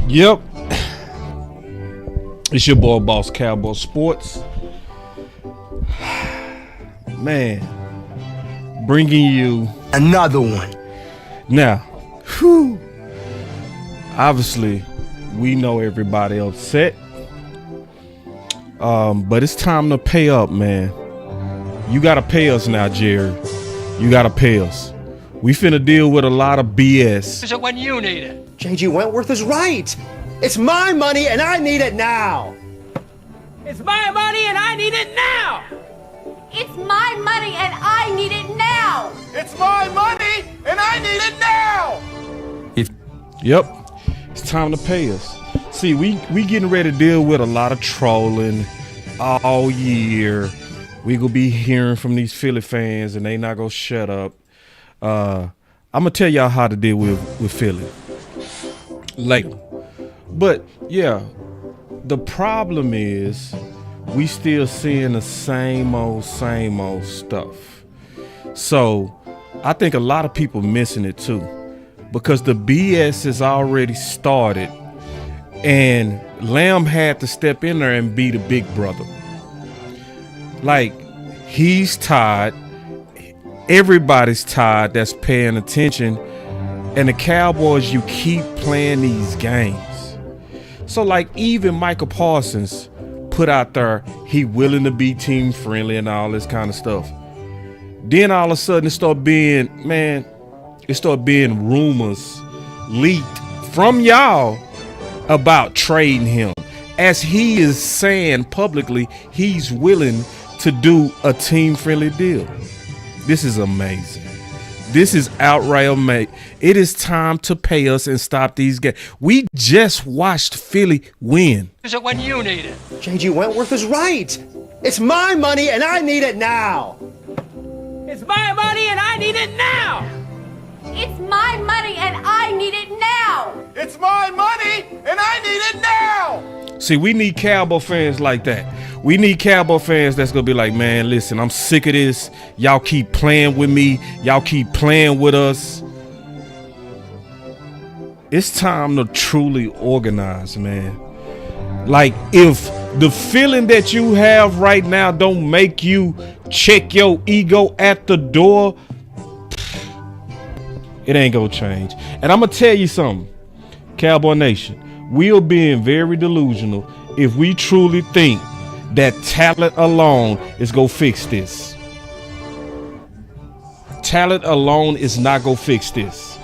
Yep. It's your boy, Boss Cowboy Sports. Man, bringing you another one. Now, obviously, we know everybody upset. But it's time to pay up, man. You gotta pay us now, Jerry. You gotta pay us. We finna deal with a lot of BS. Is it when you need it? J.G. Wentworth is right. It's my money and I need it now. It's my money and I need it now. It's my money and I need it now. It's my money and I need it now. Yep, it's time to pay us. See, we getting ready to deal with a lot of trolling all year. We gonna be hearing from these Philly fans and they not gonna shut up. I'm gonna tell y'all how to deal with Philly later. But yeah, the problem is we still seeing the same old stuff. So I think a lot of people missing it too, because the BS has already started and Lamb had to step in there and be the big brother. Like, he's tired. Everybody's tired that's paying attention. And the Cowboys, you keep playing these games. So like even Micah Parsons put out there, he willing to be team friendly and all this kind of stuff. Then all of a sudden it started being rumors leaked from y'all about trading him. As he is saying publicly, he's willing to do a team friendly deal. This is amazing. This is outright amazing. It is time to pay us and stop these games. We just watched Philly win. Is it when you need it? J.G. Wentworth is right. It's my money and I need it now. It's my money and I need it now. It's my money and I need it now. It's my money and I need it now. See, we need Cowboy fans like that. We need Cowboy fans that's gonna be like, man, listen, I'm sick of this. Y'all keep playing with me. Y'all keep playing with us. It's time to truly organize, man. Like, if the feeling that you have right now don't make you check your ego at the door, it ain't gonna change. And I'm gonna tell you something, Cowboy Nation, we're being very delusional if we truly think that talent alone is gonna fix this. Talent alone is not gonna fix this.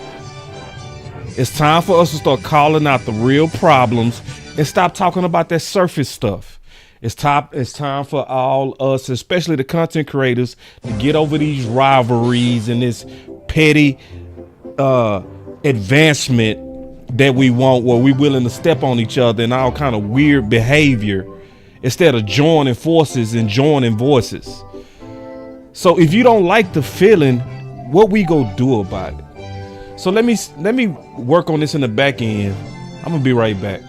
It's time for us to start calling out the real problems and stop talking about that surface stuff. It's time for all us, especially the content creators, to get over these rivalries and this petty advancement that we want, where we willing to step on each other and all kind of weird behavior instead of joining forces and joining voices. So if you don't like the feeling, what we go do about it? So let me work on this in the back end. I'm gonna be right back.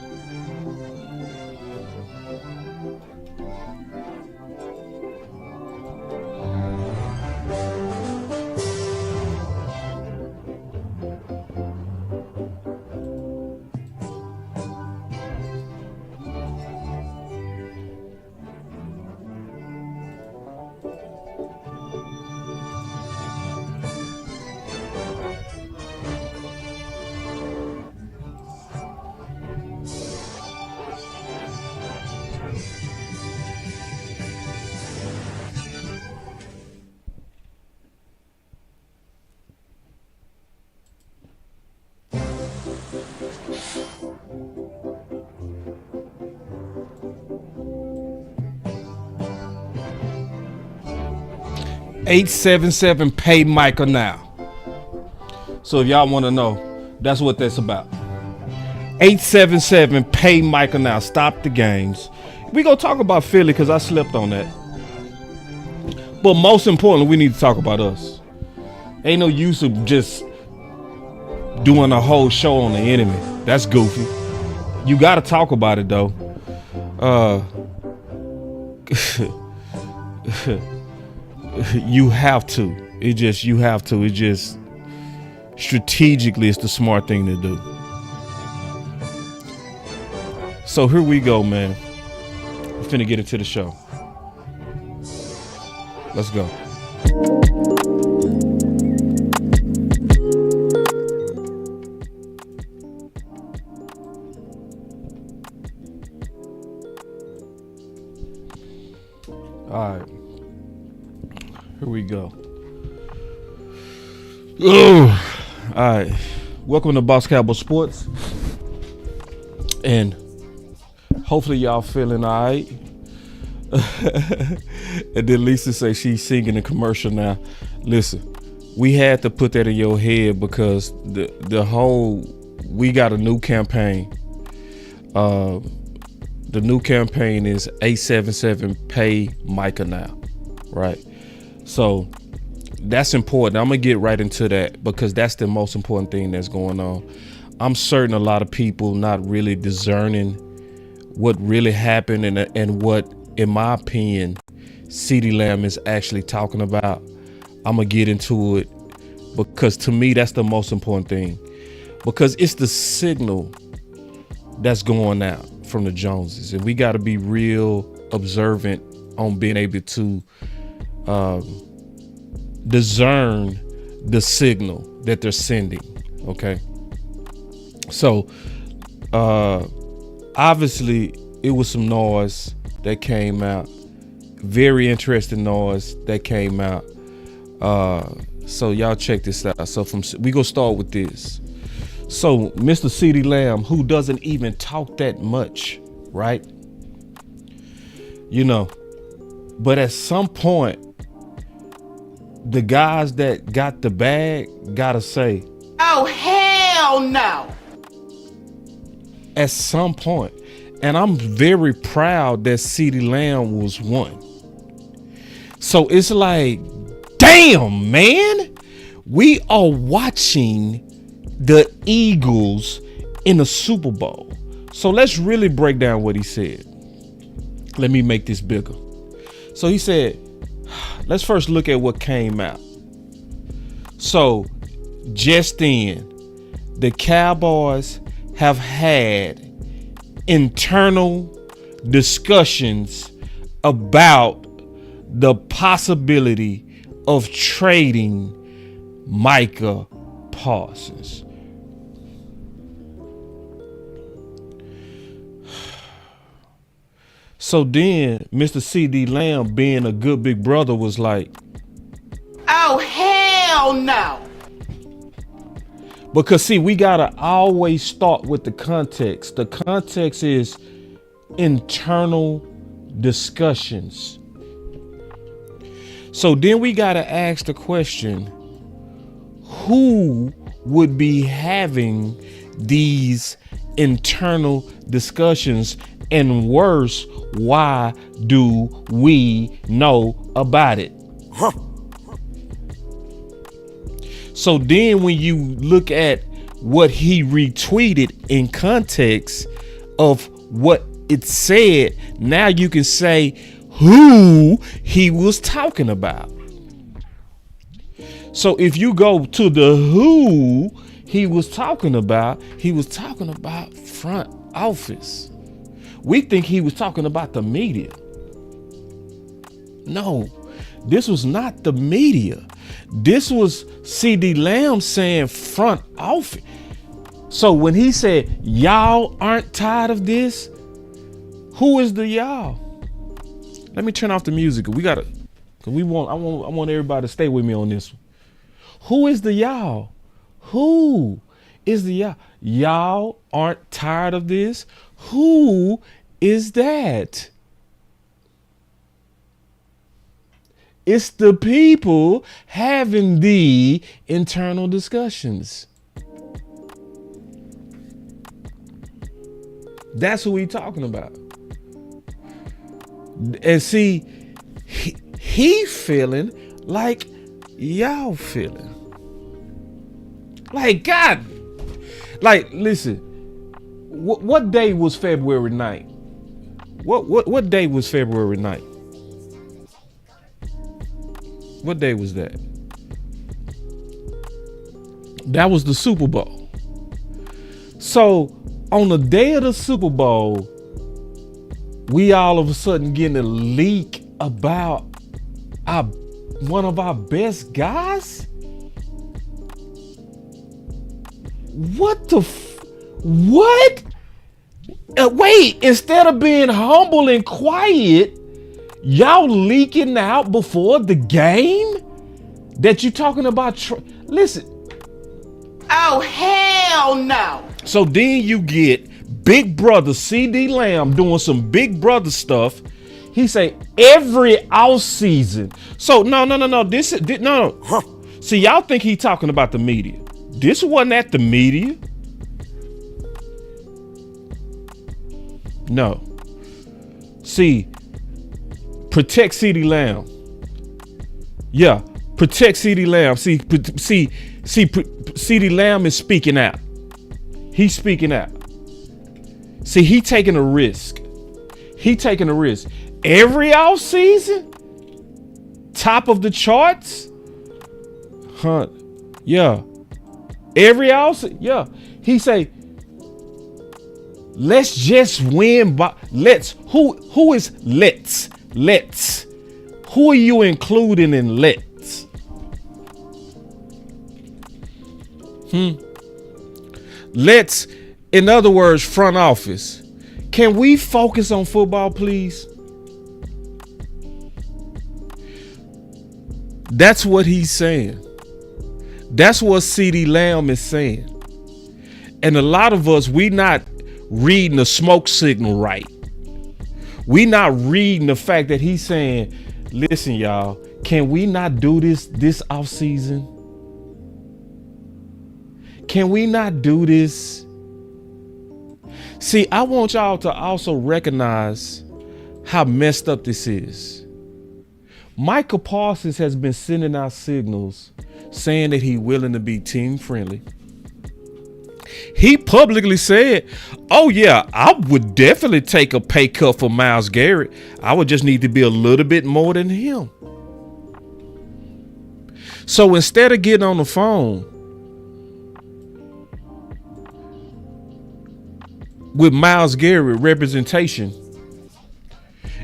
$877 pay Micah now. So if y'all want to know, that's what that's about. 877 pay Micah now. Stop the games. We gonna talk about Philly because I slept on that. But most importantly, we need to talk about us. Ain't no use of just doing a whole show on the enemy. That's goofy. You got to talk about it though. You have to. You have to. It just strategically, it's the smart thing to do. So here we go, man. We're finna get into the show. Let's go. All right. Here we go. Oh, all right. Welcome to Boss Cowboy Sports. And hopefully y'all feeling all right. And then Lisa say she's singing a commercial now. Listen, we had to put that in your head because the whole, we got a new campaign. The new campaign is 877 pay Micah now, right? So that's important. I'm gonna get right into that because that's the most important thing that's going on. I'm certain a lot of people not really discerning what really happened and what, in my opinion, CeeDee Lamb is actually talking about. I'm gonna get into it because to me that's the most important thing, because it's the signal that's going out from the Joneses, and we got to be real observant on being able to discern the signal that they're sending. Okay, so obviously it was some noise that came out, very interesting noise that came out. So y'all check this out. So we gonna start with this. So Mr. CeeDee Lamb, who doesn't even talk that much, right? You know, but at some point, the guys that got the bag gotta say, Oh, hell no. At some point, and I'm very proud that CeeDee Lamb was one. So it's like, damn, man, we are watching the Eagles in the Super Bowl. So let's really break down what he said. Let me make this bigger. So he said, let's first look at what came out. So just then, the Cowboys have had internal discussions about the possibility of trading Micah Parsons. So then Mr. CeeDee Lamb, being a good big brother, was like, Oh, hell no. because see, we gotta always start with the context. The context is internal discussions. So then we gotta ask the question, who would be having these internal discussions? And worse, why do we know about it? So then when you look at what he retweeted in context of what it said, now you can say who he was talking about. So if you go to the who he was talking about front office. We think he was talking about the media. No, this was not the media. This was CeeDee Lamb saying front office. So when he said, y'all aren't tired of this, who is the y'all? Let me turn off the music. We gotta, cause I want everybody to stay with me on this one. Who is the y'all? Who is the y'all? Y'all aren't tired of this? Who is that? It's the people having the internal discussions. That's who we talking about. And see, he feeling like y'all feeling. Like, God, like, listen, what day was February 9th? What day was February 9th? What day was that? That was the Super Bowl. So on the day of the Super Bowl, we all of a sudden getting a leak about one of our best guys? What the what? Wait, instead of being humble and quiet, y'all leaking out before the game that you talking about. Listen. Oh, hell no. So then you get Big Brother CD Lamb doing some Big Brother stuff. He say every off season. So no. This no. See, y'all think he talking about the media. This wasn't at the media. No. See, protect CD Lamb. Yeah, protect CD Lamb. See, CD Lamb is speaking out. He's speaking out. See, he taking a risk. Every off season, top of the charts. Huh? Yeah. Every off season. Yeah. He say, let's just win. Who is let's? Who are you including in let's? Let's, in other words, front office. Can we focus on football, please? That's what he's saying. That's what CD Lamb is saying. And a lot of us, we not reading the smoke signal right. We not reading the fact that he's saying, listen, y'all, can we not do this off season? Can we not do this? See, I want y'all to also recognize how messed up this is. Micah Parsons has been sending out signals saying that he's willing to be team friendly. He publicly said, oh yeah, I would definitely take a pay cut for Myles Garrett. I would just need to be a little bit more than him. So instead of getting on the phone with Myles Garrett representation,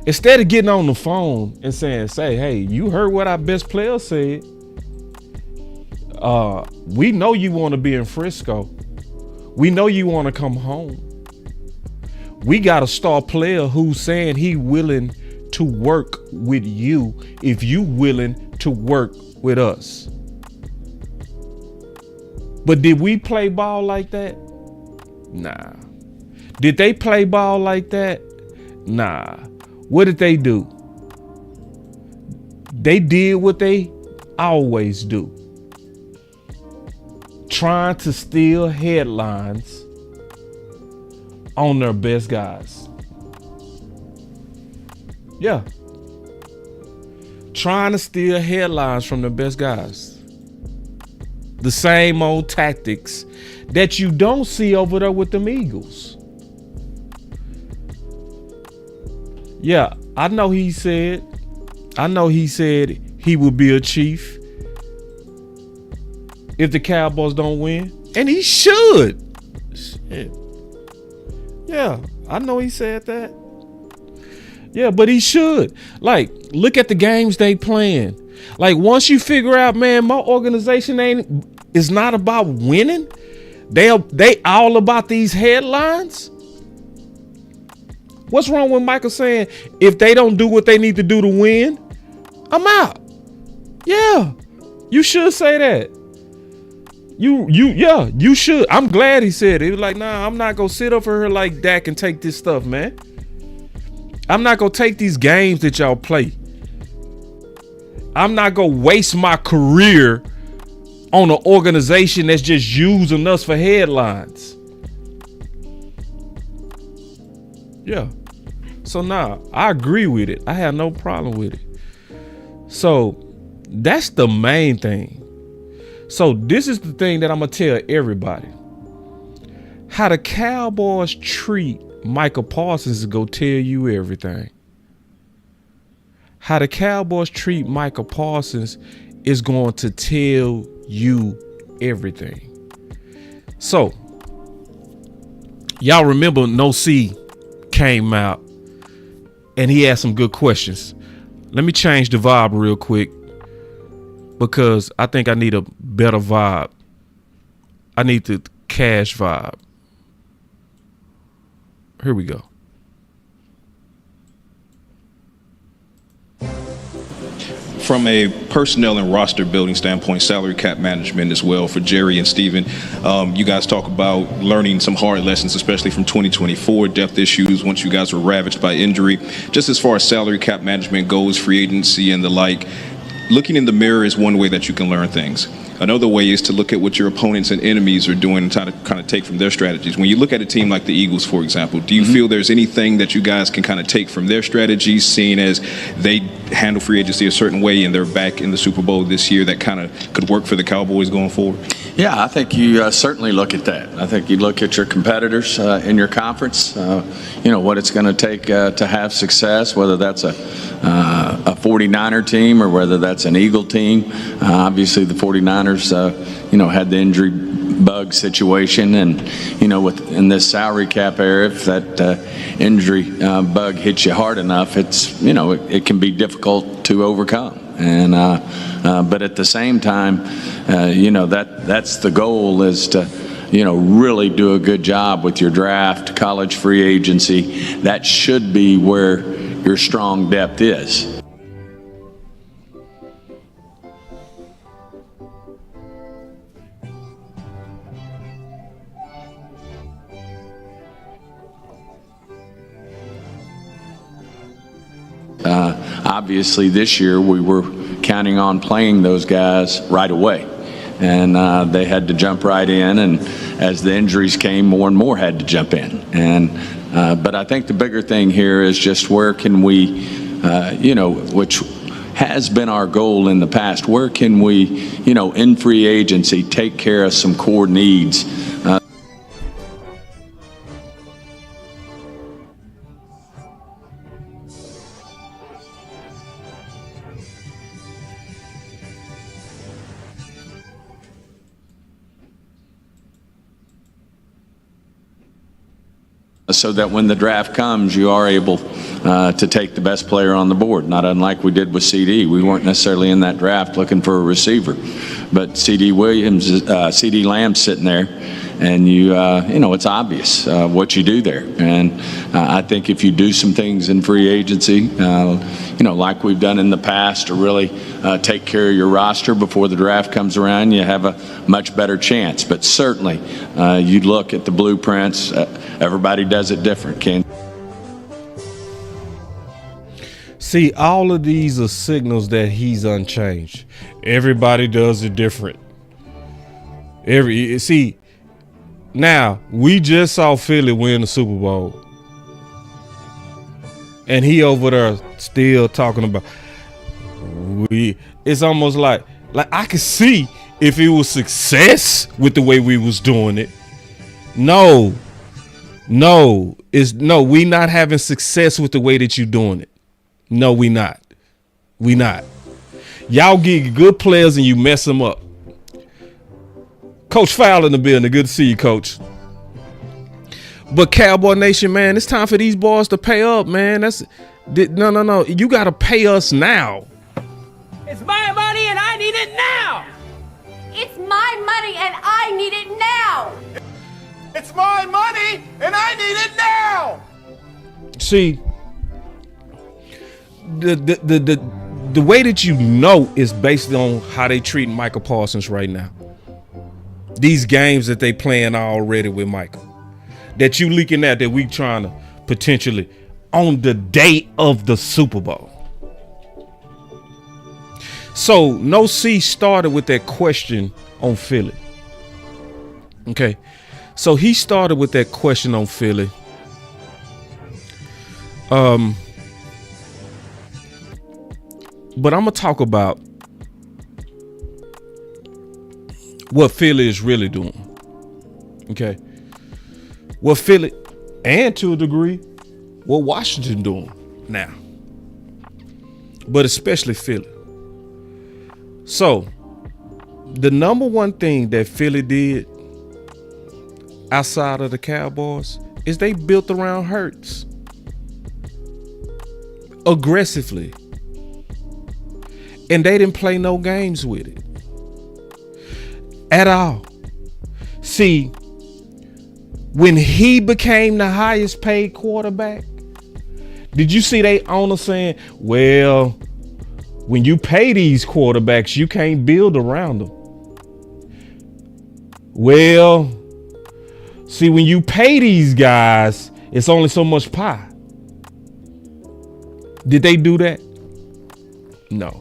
instead of getting on the phone and saying, hey, you heard what our best player said. We know you want to be in Frisco. We know you want to come home. We got a star player who's saying he willing to work with you if you willing to work with us. But did we play ball like that? Nah. Did they play ball like that? Nah. What did they do? They did what they always do. Trying to steal headlines on their best guys. Yeah. Trying to steal headlines from their best guys. The same old tactics that you don't see over there with them Eagles. Yeah, I know he said he would be a chief if the Cowboys don't win. And he should. Shit. Yeah, I know he said that. Yeah, but he should. Like, look at the games they playing. Like, once you figure out, man, my organization is not about winning. They all about these headlines. What's wrong with Micah saying, if they don't do what they need to do to win, I'm out? Yeah, you should say that. You should. I'm glad he said it. He was like, nah, I'm not gonna sit over here like Dak and take this stuff, man. I'm not gonna take these games that y'all play. I'm not gonna waste my career on an organization that's just using us for headlines. Yeah. So I agree with it. I have no problem with it. So that's the main thing. So this is the thing that I'm going to tell everybody. How the Cowboys treat Micah Parsons is going to tell you everything. How the Cowboys treat Micah Parsons is going to tell you everything. So, y'all remember No C came out and he asked some good questions. Let me change the vibe real quick because I think I need a better vibe. I need the Cash vibe. Here we go. From a personnel and roster building standpoint, salary cap management as well for Jerry and Steven, you guys talk about learning some hard lessons, especially from 2024, depth issues once you guys were ravaged by injury. Just as far as salary cap management goes, free agency and the like, looking in the mirror is one way that you can learn things. Another way is to look at what your opponents and enemies are doing and try to kind of take from their strategies. When you look at a team like the Eagles, for example, do you feel there's anything that you guys can kind of take from their strategies, seeing as they handle free agency a certain way and they're back in the Super Bowl this year, that kind of could work for the Cowboys going forward? Yeah, I think you certainly look at that. I think you look at your competitors in your conference, what it's going to take to have success, whether that's a 49er team or whether that's an Eagle team. Obviously, the 49ers, had the injury bug situation, and in this salary cap era, if that injury bug hits you hard enough, it can be difficult to overcome. And but at the same time, that's the goal, is to really do a good job with your draft, college free agency. That should be where your strong depth is. Obviously, this year we were counting on playing those guys right away, and they had to jump right in. And as the injuries came, more and more had to jump in. And but I think the bigger thing here is just where can we, which has been our goal in the past, where can we, in free agency, take care of some core needs. So that when the draft comes, you are able to take the best player on the board, not unlike we did with CD. We weren't necessarily in that draft looking for a receiver, but CD Lamb's sitting there, and it's obvious what you do there. And I think if you do some things in free agency, like we've done in the past, to really take care of your roster before the draft comes around, you have a much better chance. But certainly, you look at the blueprints. Everybody does it different, Ken. See, all of these are signals that he's unchanged. Everybody does it different. Now we just saw Philly win the Super Bowl, and he over there still talking about it's almost like I could see if it was success with the way we was doing it. We not having success with the way that you doing it. No, we not. Y'all get good players and you mess them up. Coach Fowler in the building. Good to see you, Coach. But Cowboy Nation, man, it's time for these boys to pay up, man. No. You got to pay us now. It's my money and I need it now. It's my money and I need it now. It's my money and I need it now. See, the way that is based on how they treat Micah Parsons right now. These games that they playing already with Micah, that you leaking out, that we trying to potentially on the day of the Super Bowl. So No C started with that question on Philly. Okay. So he started with that question on Philly. But I'm going to talk about what Philly is really doing. Okay. What Philly, and to a degree, what Washington doing now. But especially Philly. So, the number one thing that Philly did outside of the Cowboys is they built around Hurts. aggressively. And they didn't play no games with it at all. See, when he became the highest paid quarterback, did you see they owner saying, well, when you pay these quarterbacks, you can't build around them? Well, see, when you pay these guys, it's only so much pie. Did they do that? No.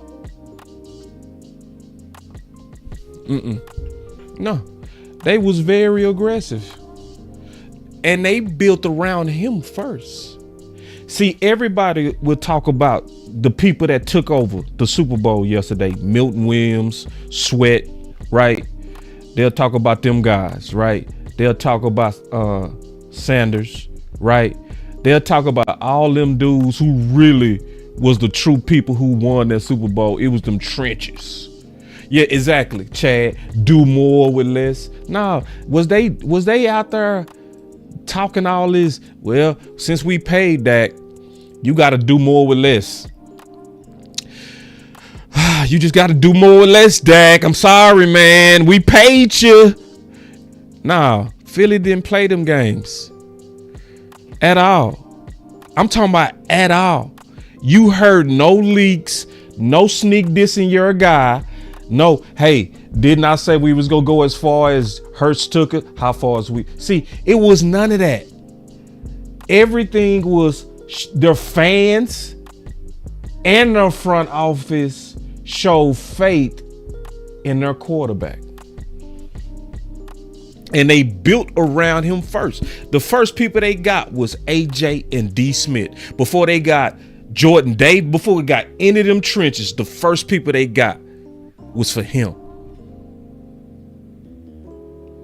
No. They was very aggressive. And they built around him first. See, everybody will talk about the people that took over the Super Bowl yesterday. Milton Williams, Sweat, right? They'll talk about them guys, right? They'll talk about Sanders, right? They'll talk about all them dudes who really was the true people who won that Super Bowl. It was them trenches. Yeah, exactly. Chad, do more with less. No, was they out there talking all this? Well, since we paid Dak, you got to do more with less. You just got to do more with less, Dak. I'm sorry, man. We paid you. Nah, Philly didn't play them games at all. I'm talking about at all. You heard no leaks, no sneak dissing your guy. No, hey, didn't I say we was going to go as far as Hurts took it? How far as we? See, it was none of that. Everything was their fans and their front office showed faith in their quarterback. And they built around him first. The first people they got was AJ and D Smith. Before they got Jordan Davis, before we got any of them trenches, the first people they got was for him.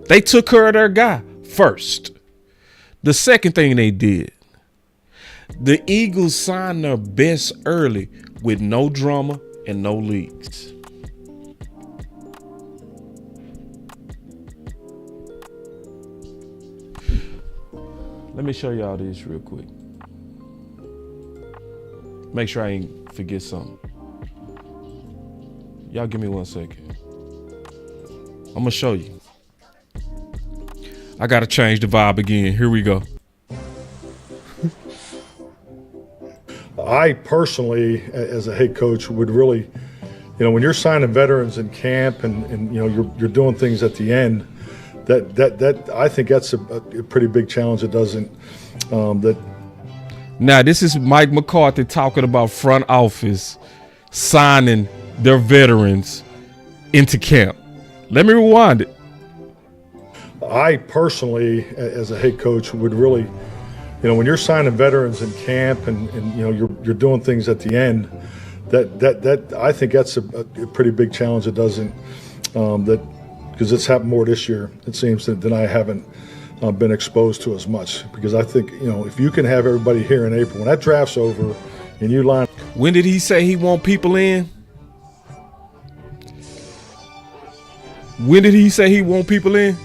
They took care of their guy first. The second thing they did, the Eagles signed their best early with no drama and no leaks. Let me show y'all this real quick. Make sure I ain't forget something. Y'all give me 1 second. I'm gonna show you. I gotta change the vibe again. Here we go. I personally, as a head coach, would really, when you're signing veterans in camp and you're doing things at the end, that I think that's a pretty big challenge. It doesn't Now this is Mike McCarthy talking about front office signing their veterans into camp. Let me rewind it. I personally, as a head coach, would really, when you're signing veterans in camp and you're doing things at the end, that I think that's a pretty big challenge. It doesn't because it's happened more this year, it seems, than I haven't been exposed to as much. Because I think if you can have everybody here in April, when that draft's over, and you line. When did he say he want people in? When did he say he want people in?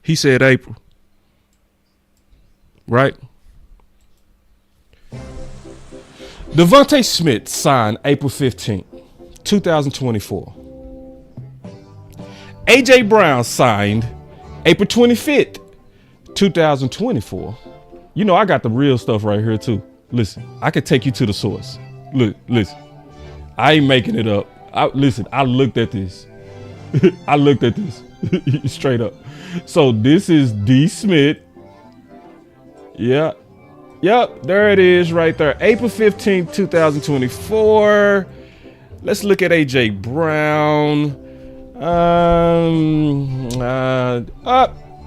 He said April. Right? Devontae Smith signed April 15th, 2024. A.J. Brown signed April 25th, 2024. I got the real stuff right here too. Listen, I could take you to the source. Look, listen. I ain't making it up. I looked at this. I looked at this straight up. So this is D. Smith. Yeah. Yep, there it is right there. April 15th, 2024. Let's look at A.J. Brown.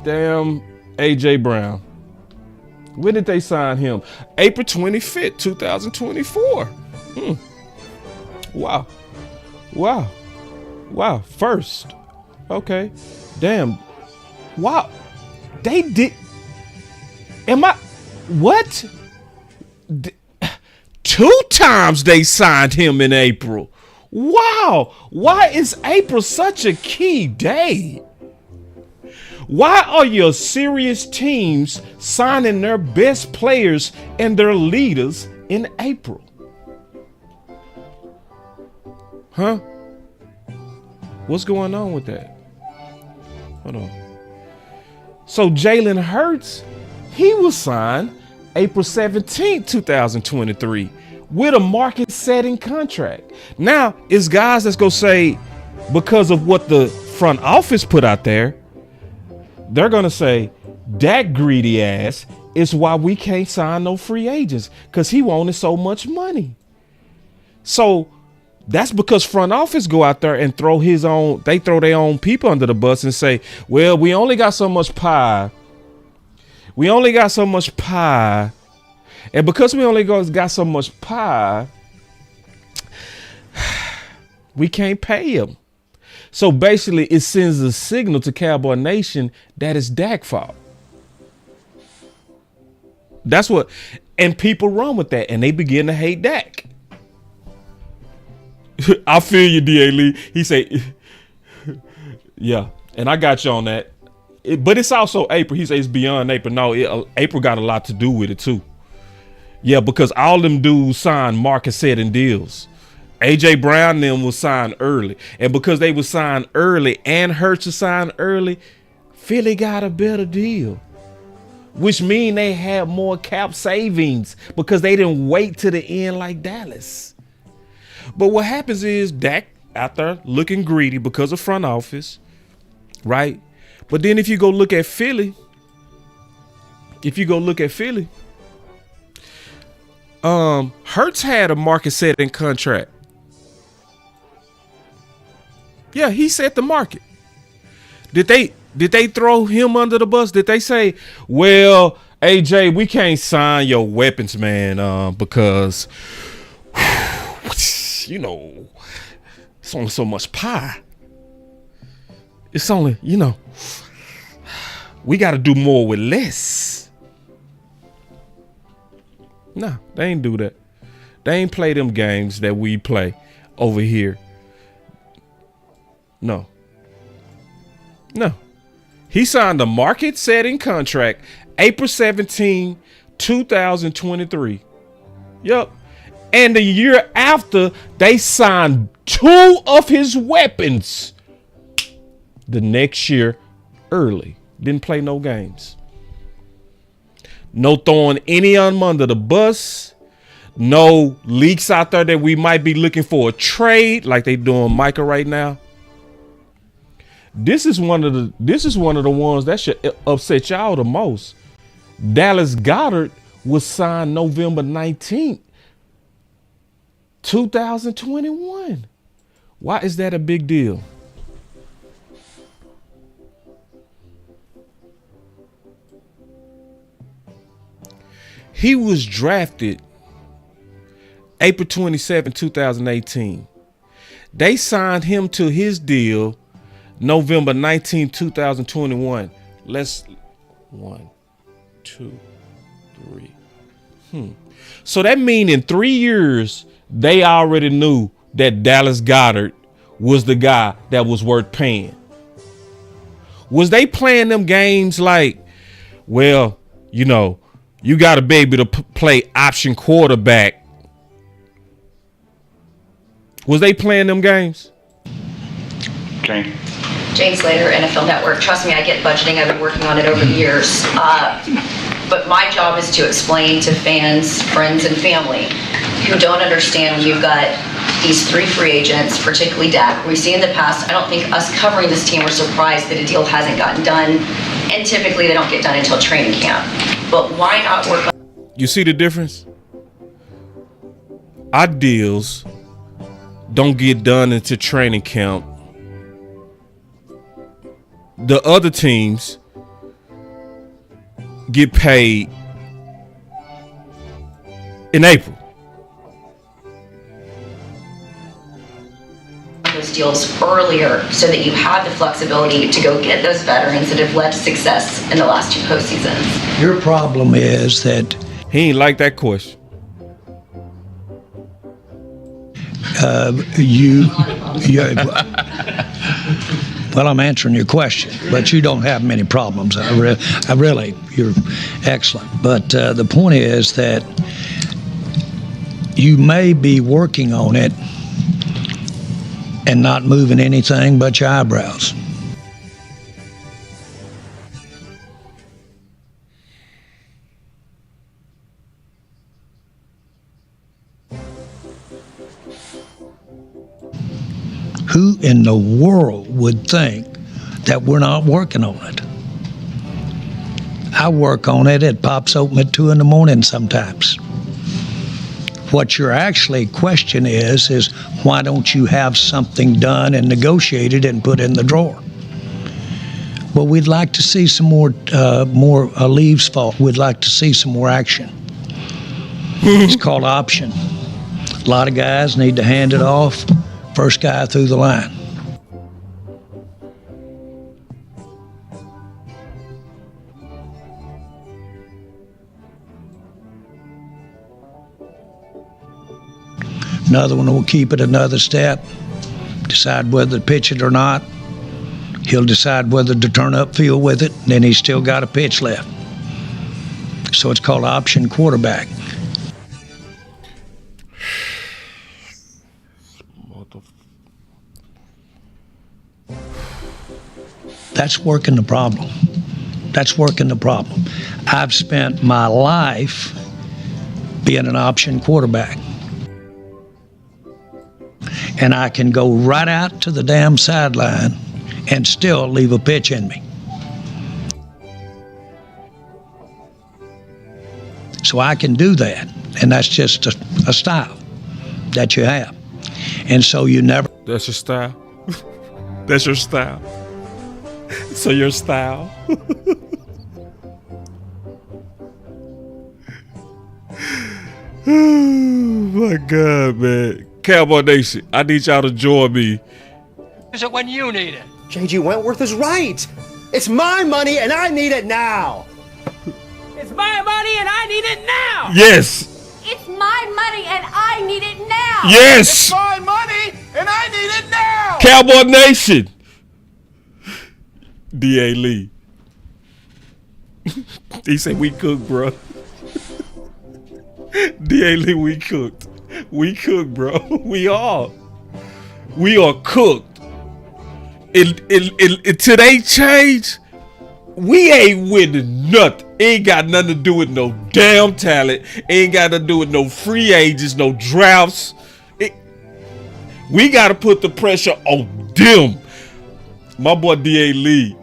Damn, A.J. Brown. When did they sign him? April 25th, 2024. Wow. First. Okay. Damn. Wow. They did. What? 2 times they signed him in April. Wow. Why is April such a key day? Why are your serious teams signing their best players and their leaders in April? Huh? What's going on with that? Hold on. So Jalen Hurts, he was signed April 17, 2023 with a market-setting contract. Now, it's guys that's going to say, because of what the front office put out there, they're going to say, that greedy ass is why we can't sign no free agents, because he wanted so much money. So that's because front office go out there and throw their own people under the bus and say, well, we only got so much pie. We only got so much pie. And because we only got so much pie, we can't pay him. So basically it sends a signal to Cowboy Nation that it's Dak's fault. That's what, and people run with that and they begin to hate Dak. I feel you, D.A. Lee. He say, yeah, and I got you on that. But it's also April. He says it's beyond April. No, April got a lot to do with it too. Yeah, because all them dudes signed market-setting deals. A.J. Brown and them was signed early. And because they was signed early and Hurts was signed early, Philly got a better deal. Which mean they had more cap savings because they didn't wait to the end like Dallas. But what happens is Dak out there looking greedy because of front office, right? But then if you go look at Philly, Hurts had a market-setting contract. Yeah, he set the market. Did they throw him under the bus? Did they say, well, AJ, we can't sign your weapons, man, because you know, it's only so much pie. It's only, you know, we got to do more with less. Nah, they ain't do that. They ain't play them games that we play over here. No. He signed a market-setting contract April 17, 2023. Yup. And the year after, they signed 2 of his weapons the next year early. Didn't play no games. No throwing any of them under the bus. No leaks out there that we might be looking for a trade like they doing Micah right now. This is one of the ones that should upset y'all the most. Dallas Goedert was signed November 19th, 2021. Why is that a big deal? He was drafted April 27, 2018. They signed him to his deal November 19, 2021. Let's 1, 2, 3. So that means in 3 years, they already knew that Dallas Goedert was the guy that was worth paying. Was they playing them games like, well, you know, you got to be able to play option quarterback? Was they playing them games? Okay. Jane Slater, NFL Network. Trust me, I get budgeting. I've been working on it over the years. But my job is to explain to fans, friends, and family who don't understand when you've got these 3 free agents, particularly Dak. We've seen in the past, I don't think us covering this team, we're surprised that a deal hasn't gotten done. And typically they don't get done until training camp. But why not work on... You see the difference? Our deals don't get done until training camp. The other teams get paid in April. Those deals earlier so that you have the flexibility to go get those veterans that have led to success in the last 2 postseasons. Your problem is that he ain't like that question. Well, I'm answering your question, but you don't have many problems. I really, you're excellent. But the point is that you may be working on it and not moving anything but your eyebrows. Who in the world would think that we're not working on it? I work on it. It pops open at 2 in the morning sometimes. What your actually question is why don't you have something done and negotiated and put in the drawer? Well, we'd like to see some more leaves fall. We'd like to see some more action. It's called option. A lot of guys need to hand it off. First guy through the line. Another one will keep it another step, decide whether to pitch it or not. He'll decide whether to turn upfield with it, then he's still got a pitch left. So it's called option quarterback. That's working the problem. That's working the problem. I've spent my life being an option quarterback. And I can go right out to the damn sideline and still leave a pitch in me. So I can do that. And that's just a style that you have. And so you never... That's your style? That's your style? So your style? Oh my God, man. Cowboy Nation, I need y'all to join me. Use it when you need it. J.G. Wentworth is right. It's my money and I need it now. It's my money and I need it now. Yes. It's my money and I need it now. Yes. It's my money and I need it now. Cowboy Nation. D.A. Lee. He said we cooked, bro. D.A. Lee, we cooked. We cooked, bro. We are cooked. In today's change, we ain't winning nothing. Ain't got nothing to do with no damn talent. Ain't got nothing to do with no free agents, no drafts. We got to put the pressure on them. My boy D.A. Lee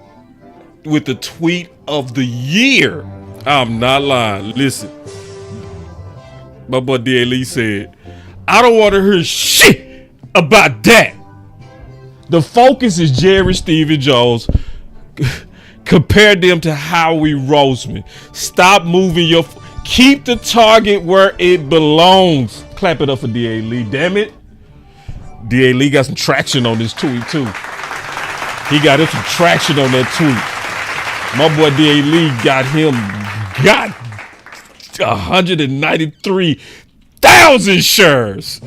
with the tweet of the year. I'm not lying. Listen. My boy D.A. Lee said, I don't want to hear shit about that. The focus is Jerry Stephen Jones. Compare them to Howie Roseman. Stop moving your... Keep the target where it belongs. Clap it up for D.A. Lee. Damn it. D.A. Lee got some traction on this tweet, too. He got some traction on that tweet. My boy D.A. Lee got 193,000 shares.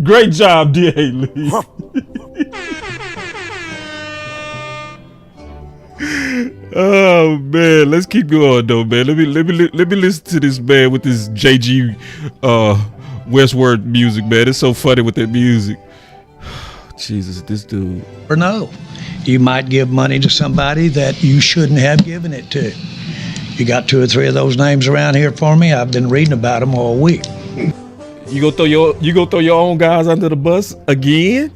Great job, D.A. Lee. Oh man, let's keep going though, man. Let me listen to this man with this JG Westward music, man. It's so funny with that music. Jesus, this dude. Or no, you might give money to somebody that you shouldn't have given it to. You got 2 or 3 of those names around here for me. I've been reading about them all week. You go throw your own guys under the bus again?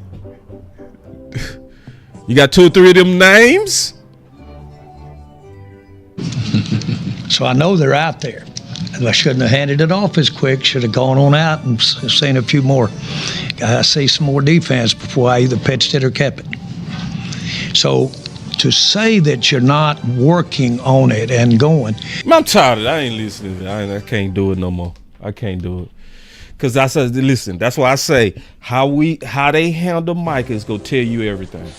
You got 2 or 3 of them names? So I know they're out there. I shouldn't have handed it off as quick. Should have gone on out and seen a few more. I see some more defense before I either pitched it or kept it. So to say that you're not working on it and going. I'm tired of it. I ain't listening. I can't do it no more. I can't do it. Because I said, listen, that's why I say how they handle Micah is going to tell you everything.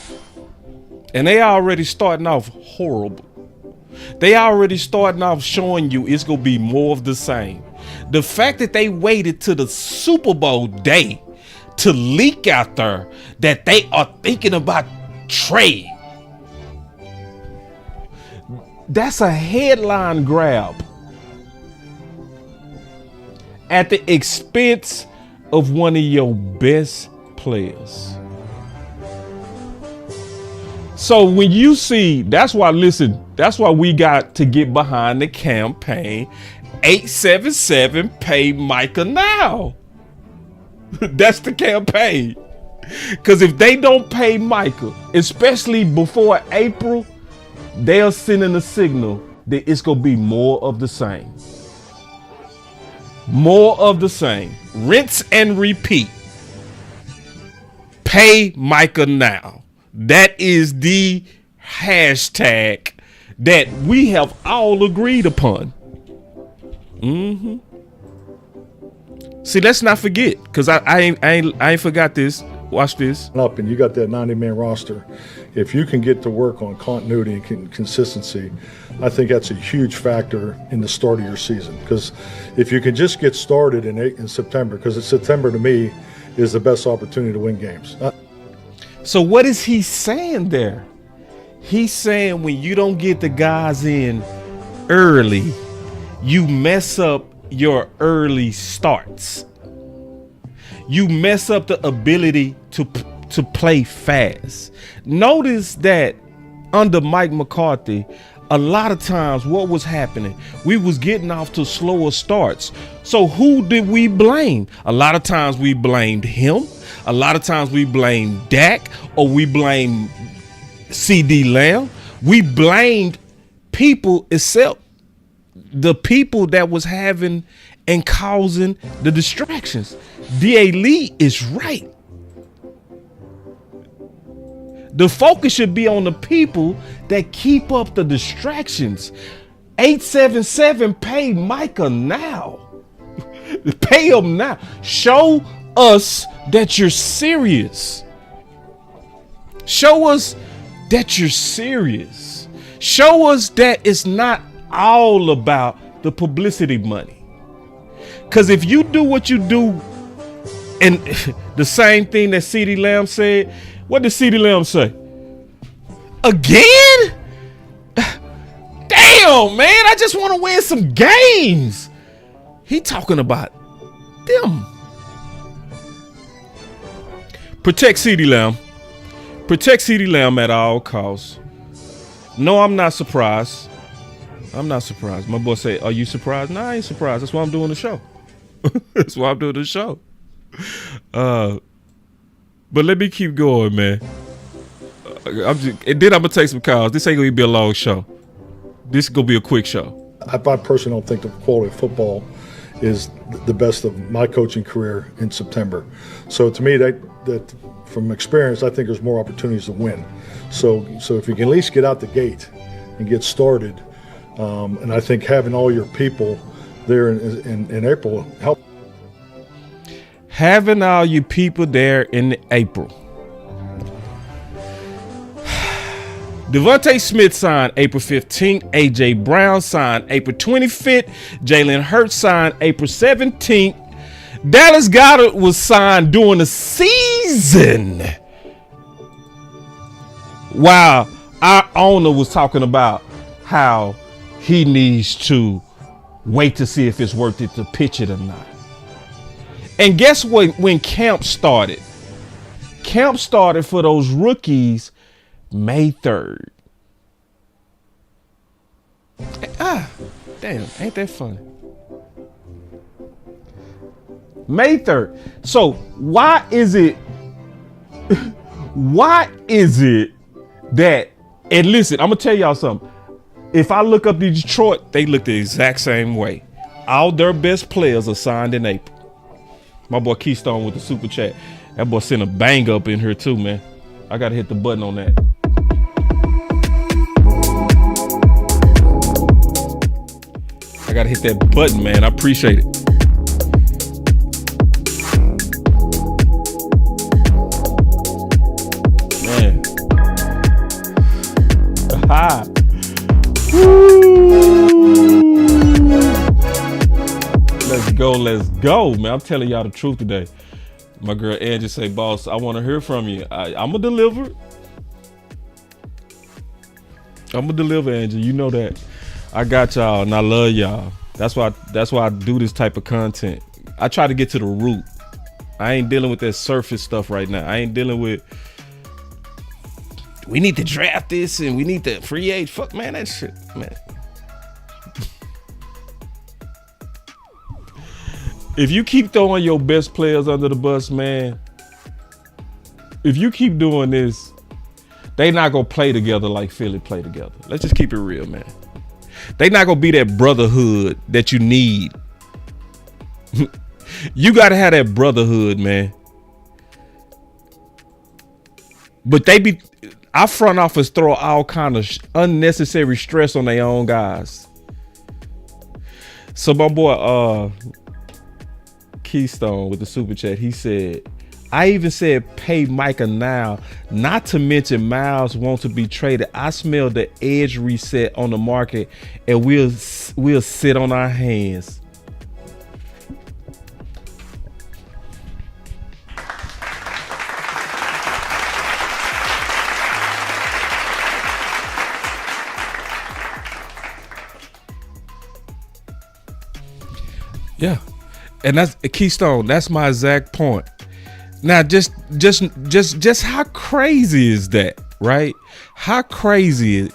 And they already starting off horrible. They already starting off showing you it's going to be more of the same. The fact that they waited to the Super Bowl day to leak out there that they are thinking about trade. That's a headline grab at the expense of one of your best players. So when you see, that's why we got to get behind the campaign 877 pay Micah now. That's the campaign. Because if they don't pay Micah, especially before April, they are sending a signal that it's going to be more of the same. More of the same. Rinse and repeat. Pay Micah now. That is the hashtag that we have all agreed upon. See, let's not forget, because I ain't forgot this. Watch this. Up and you got that 90-man roster. If you can get to work on continuity and consistency, I think that's a huge factor in the start of your season. Because if you can just get started in September, because September to me is the best opportunity to win games. So what is he saying there? He's saying when you don't get the guys in early, you mess up your early starts. You mess up the ability to play fast. Notice that under Mike McCarthy, a lot of times what was happening, we was getting off to slower starts. So who did we blame? A lot of times we blamed him. A lot of times we blamed Dak, or we blamed CD Lamb. We blamed people except the people that was having and causing the distractions. D.A. Lee is right. The focus should be on the people that keep up the distractions. 877 pay Micah now. Pay him now. Show us that you're serious. Show us that you're serious. Show us that it's not all about the publicity money. Because if you do what you do, and the same thing that CD Lamb said, what did CD Lamb say? Again? Damn, man, I just want to win some games. He talking about them. Protect CD Lamb. Protect CD Lamb at all costs. No, I'm not surprised. I'm not surprised. My boy say, are you surprised? No, I ain't surprised. That's why I'm doing the show. That's why I'm doing the show. But let me keep going, man. And then I'm gonna take some calls. This ain't gonna be a long show. This is gonna be a quick show. I personally don't think the quality of football is the best of my coaching career in September. So to me, that from experience, I think there's more opportunities to win. So if you can at least get out the gate and get started, and I think having all your people there in April help. Having all you people there in April. Devontae Smith signed April 15th. A.J. Brown signed April 25th. Jalen Hurts signed April 17th. Dallas Goedert was signed during the season. While our owner was talking about how he needs to wait to see if it's worth it to pitch it or not. And guess what? When camp started for those rookies May 3rd. Damn, ain't that funny? May 3rd. So why is it that, and listen, I'm gonna tell y'all something. If I look up the Detroit, they look the exact same way. All their best players are signed in April. My boy Keystone with the super chat. That boy sent a bang up in here too, man. I gotta hit the button on that. I gotta hit that button, man. I appreciate it. Man. Aha. Let's go, man. I'm telling y'all the truth today. My girl Angie say, boss, I want to hear from you. I'm going to deliver. I'm going to deliver, Angie. You know that. I got y'all and I love y'all. That's why I do this type of content. I try to get to the root. I ain't dealing with that surface stuff right now. I ain't dealing with, we need to draft this and we need to free agent. Fuck, man, that shit, man. If you keep throwing your best players under the bus, man, if you keep doing this, they not gonna play together like Philly play together. Let's just keep it real, man. They not gonna be that brotherhood that you need. You gotta have that brotherhood, man. But our front office throw all kind of unnecessary stress on their own guys. So my boy, Keystone with the super chat, he said, I even said pay Micah now, not to mention Miles wants to be traded. I smell the edge reset on the market and we'll sit on our hands. Yeah. And that's a Keystone. That's my exact point. Now, just how crazy is that, right? How crazy is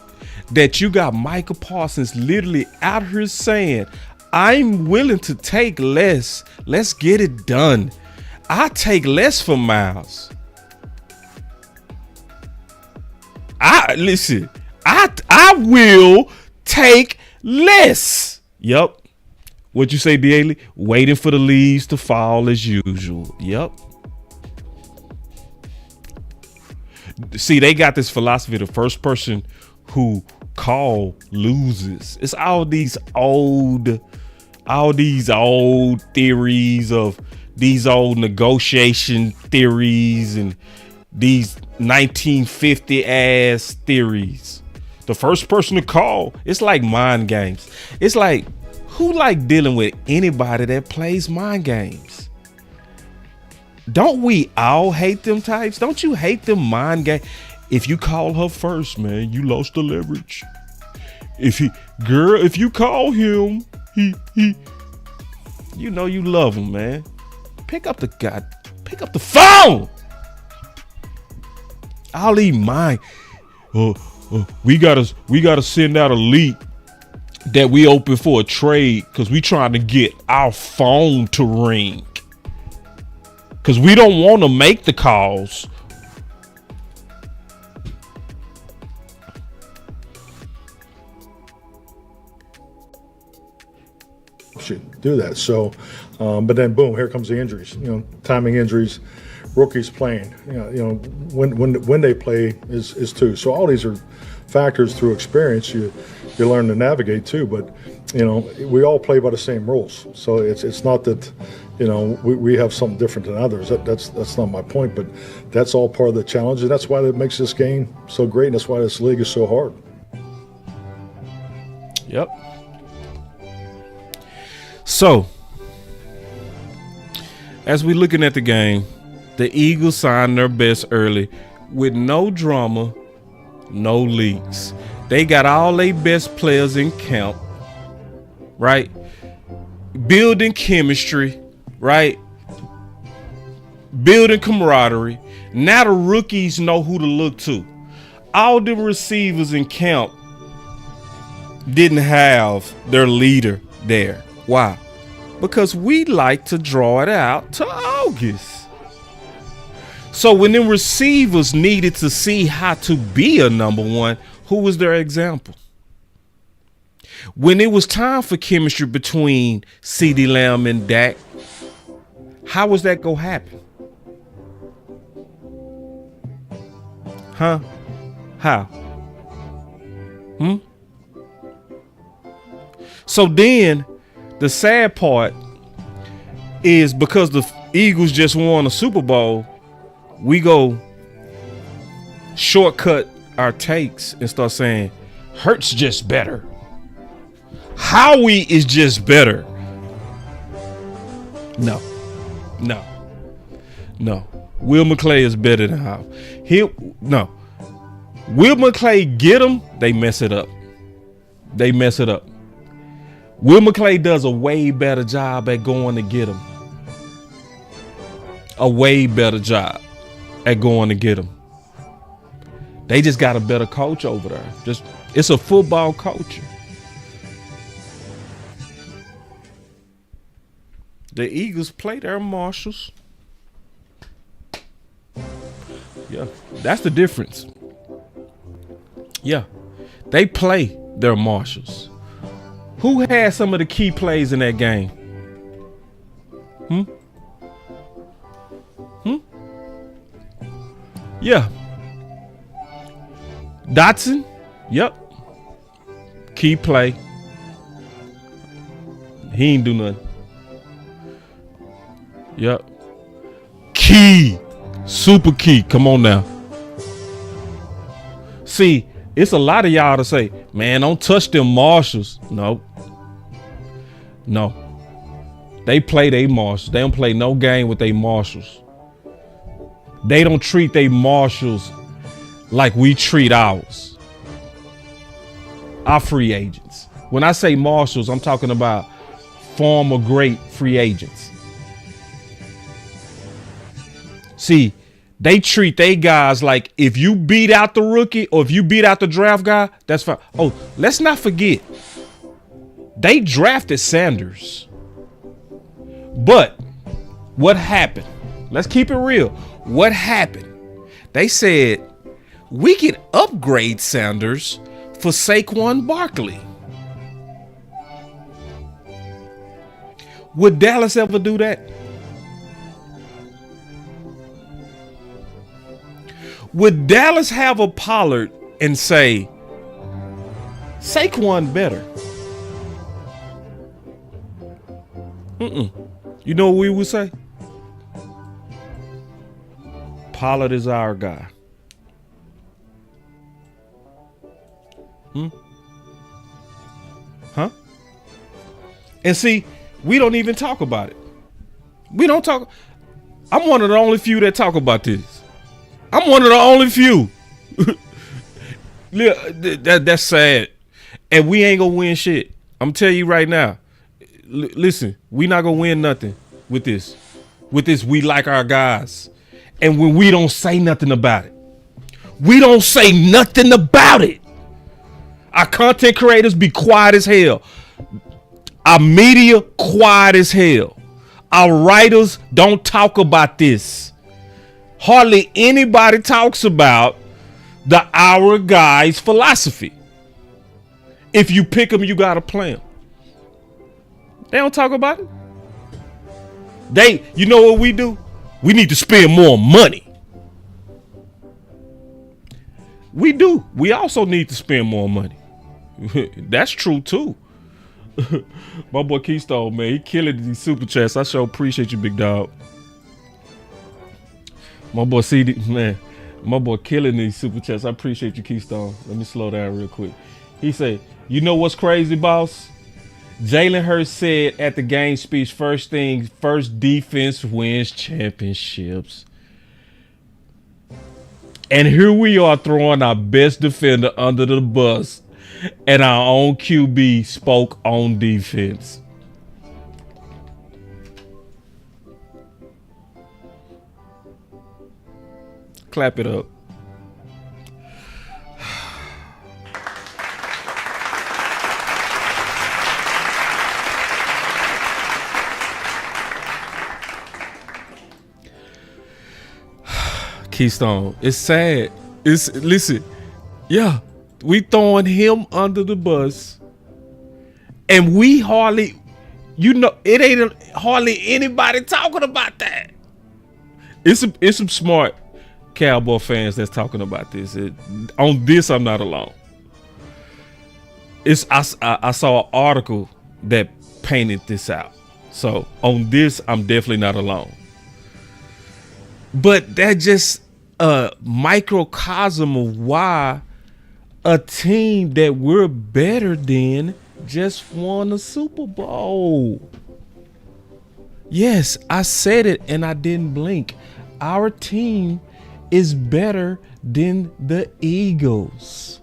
that you got Micah Parsons literally out here saying, I'm willing to take less. Let's get it done. I take less for Miles. I will take less. Yup. What you say, Daily? Waiting for the leaves to fall as usual. Yup. See, they got this philosophy, the first person who call loses. It's all these old theories of these old negotiation theories and these 1950 ass theories. The first person to call, it's like mind games. It's like, who like dealing with anybody that plays mind games? Don't we all hate them types? Don't you hate them mind games? If you call her first, man, you lost the leverage. If you call him, he you know you love him, man. Pick up the phone. I'll eat mine. We gotta send out a leak that we open for a trade because we trying to get our phone to ring. Because we don't want to make the calls. Should do that. So, but then boom, here comes the injuries. You know, timing injuries, rookies playing. You know when they play is too. So all these are factors through experience you learn to navigate too. But you know, we all play by the same rules. So it's not that you know we have something different than others. That's not my point. But that's all part of the challenge, and that's why that makes this game so great. And that's why this league is so hard. Yep. So, as we looking at the game, the Eagles signed their best early with no drama, no leaks. They got all their best players in camp, right? Building chemistry, right? Building camaraderie. Now the rookies know who to look to. All the receivers in camp didn't have their leader there. Why? Because we like to draw it out to August. So when them receivers needed to see how to be a number one, who was their example? When it was time for chemistry between CeeDee Lamb and Dak, how was that gonna happen? Huh? How? So then the sad part is because the Eagles just won a Super Bowl, we go shortcut our takes and start saying Hurts just better. Howie is just better. No. No. Will McClay is better than Howard. No. Will McClay get them, they mess it up. Will McClay does a way better job at going to get them. A way better job at going to get them. They just got a better coach over there. It's a football culture. The Eagles play their marshals. Yeah, that's the difference. Yeah, they play their marshals. Who had some of the key plays in that game? Yeah. Dotson? Yep. Key play. He ain't do nothing. Yep. Key. Super key. Come on now. See, it's a lot of y'all to say, man, don't touch them marshals. No. They play their marshals. They don't play no game with their marshals. They don't treat their marshals like we treat ours. Our free agents. When I say marshals, I'm talking about former great free agents. See, they treat they guys like if you beat out the rookie or if you beat out the draft guy, that's fine. Oh, let's not forget, they drafted Sanders. But what happened? Let's keep it real. What happened? They said, we can upgrade Sanders for Saquon Barkley. Would Dallas ever do that? Would Dallas have a Pollard and say, Saquon better? You know what we would say? Pollard is our guy. Huh? And see, we don't even talk about it. We don't talk. I'm one of the only few that talk about this. I'm one of the only few. That's sad. And we ain't gonna win shit. I'm telling you right now. Listen, we not gonna win nothing with this. With this, we like our guys. And when we don't say nothing about it. We don't say nothing about it. Our content creators be quiet as hell. Our media quiet as hell. Our writers don't talk about this. Hardly anybody talks about the our guys philosophy. If you pick them, you gotta play them. They don't talk about it. You know what we do? We need to spend more money. We do. We also need to spend more money. That's true too. My boy Keystone, man, he killing these super chats. I sure appreciate you, big dog. My boy CD, man, my boy killing these super chats. I appreciate you, Keystone. Let me slow down real quick. He said, you know what's crazy, boss? Jalen Hurts said at the game speech, first defense wins championships. And here we are throwing our best defender under the bus, and our own QB spoke on defense. Clap it up. Keystone, it's sad. Listen, yeah, we throwing him under the bus, and we hardly, it ain't hardly anybody talking about that. It's some smart Cowboy fans that's talking about this. On this, I'm not alone. I saw an article that painted this out. So on this, I'm definitely not alone. But that just a microcosm of why a team that we're better than just won a Super Bowl. Yes, I said it and I didn't blink. our team is better than the Eagles.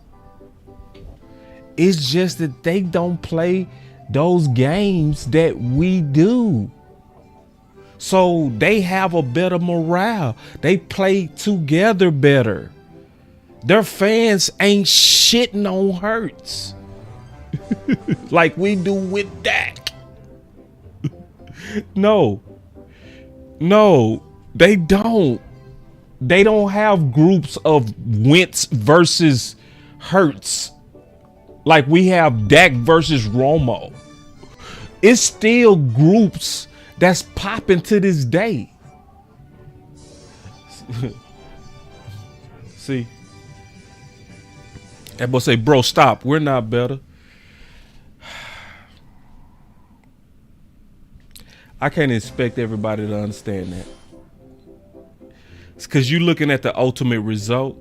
It's just that they don't play those games that we do. So they have a better morale. They play together better. Their fans ain't shitting on Hurts like we do with Dak. No, they don't. They don't have groups of Wentz versus Hurts like we have Dak versus Romo. It's still groups that's popping to this day. See, that boy say, bro, stop. We're not better. I can't expect everybody to understand that. It's because you're looking at the ultimate result.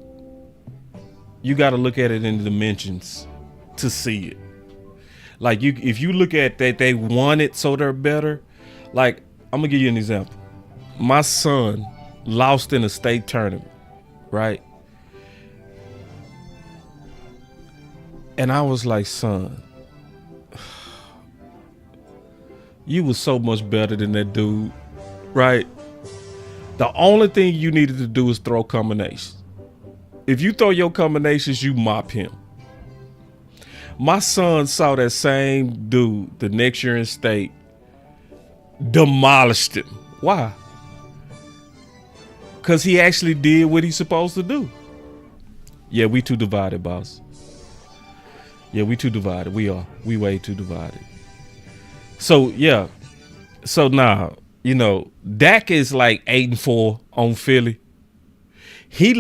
You got to look at it in dimensions to see it. Like if you look at that, they want it so they're better. Like, I'm gonna give you an example. My son lost in a state tournament, right? And I was like, son, you was so much better than that dude, right? The only thing you needed to do is throw combinations. If you throw your combinations, you mop him. My son saw that same dude the next year in state, demolished him. Why? Because he actually did what he's supposed to do. Yeah, we too divided, boss. Yeah, we too divided. We are. We way too divided. So, yeah. So, now, you know, Dak is like 8-4 on Philly. He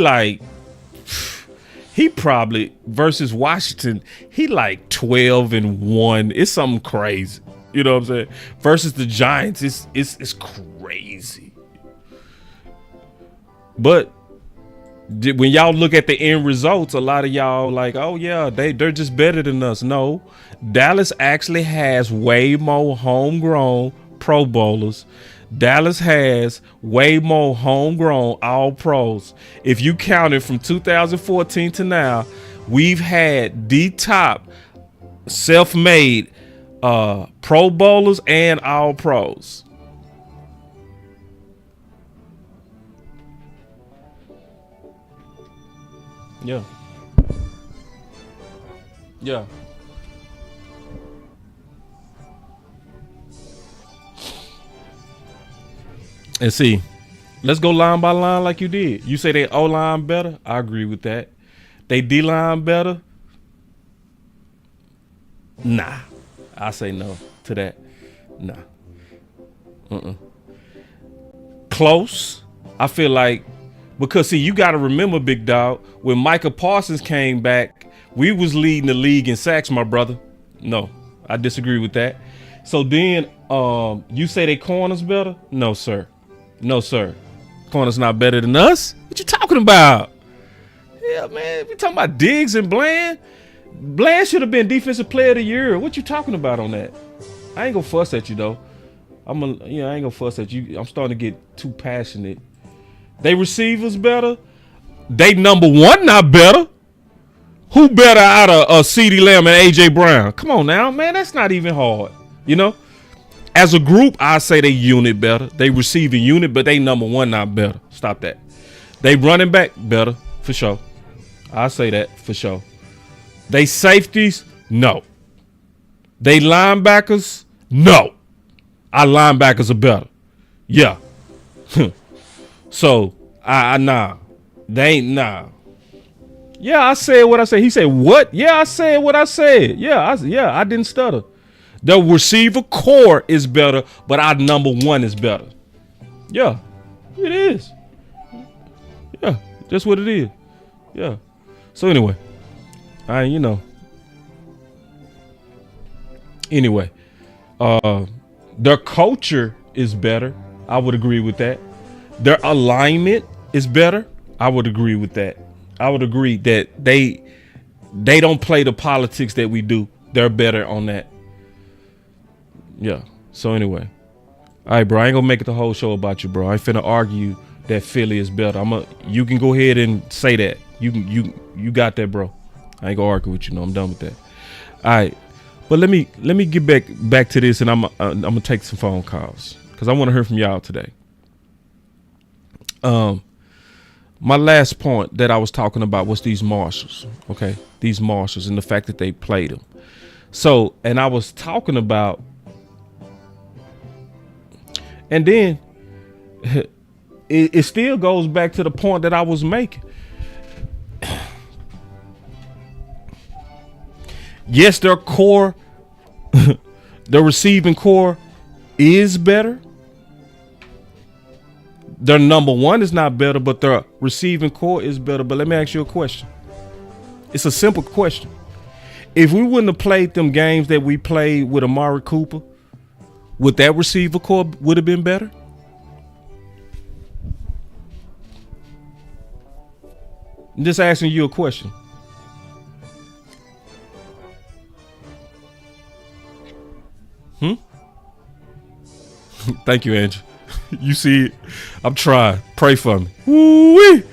probably, versus Washington, he like 12-1. It's something crazy. You know what I'm saying? Versus the Giants, it's crazy. But when y'all look at the end results, a lot of y'all like, oh yeah, they're just better than us. No, Dallas actually has way more homegrown Pro Bowlers. Dallas has way more homegrown All Pros. If you count it from 2014 to now, we've had the top self-made Pro Bowlers and All Pros. Yeah. Yeah. And see, let's go line by line like you did. You say they O-line better? I agree with that. They D-line better? Nah. I say no to that. Nah. Close. I feel like, because see, you got to remember, big dog, when Micah Parsons came back, we was leading the league in sacks, my brother. No, I disagree with that. So then you say they corners better? No, sir. No, sir. Corners not better than us? What you talking about? Yeah, man, we talking about Diggs and Bland. Bland should have been Defensive Player of the Year. What you talking about on that? I ain't gonna fuss at you though. I ain't gonna fuss at you. I'm starting to get too passionate. They receivers better. They number one not better. Who better out of CeeDee Lamb and AJ Brown? Come on now, man. That's not even hard. You know, as a group, I say they unit better. They receiving unit, but they number one not better. Stop that. They running back better for sure. I say that for sure. They safeties, no. They linebackers, no. Our linebackers are better. Yeah. So nah. They ain't nah. Yeah, I said what I said. He said what? Yeah, I said what I said. Yeah, I didn't stutter. The receiver core is better, but our number one is better. Yeah, it is. Yeah, that's what it is. Yeah. So anyway, Anyway, their culture is better. I would agree with that. Their alignment is better. I would agree with that. I would agree that they don't play the politics that we do. They're better on that. Yeah. So anyway. All right, bro. I ain't gonna make it the whole show about you, bro. I ain't finna argue that Philly is better. You can go ahead and say that. You got that, bro. I ain't gonna argue with you. No, I'm done with that. All right, but let me get back to this, and I'm gonna take some phone calls because I want to hear from y'all today. My last point that I was talking about was these marshals. Okay, these marshals and the fact that they played them. So, and I was talking about, and then it still goes back to the point that I was making. Yes, their core, the receiving core is better. Their number one is not better, but their receiving core is better. But let me ask you a question. It's a simple question. If we wouldn't have played them games that we played with Amari Cooper, would that receiver core would have been better? I'm just asking you a question. Thank you, Andrew. You see it? I'm trying. Pray for me. Woo-wee.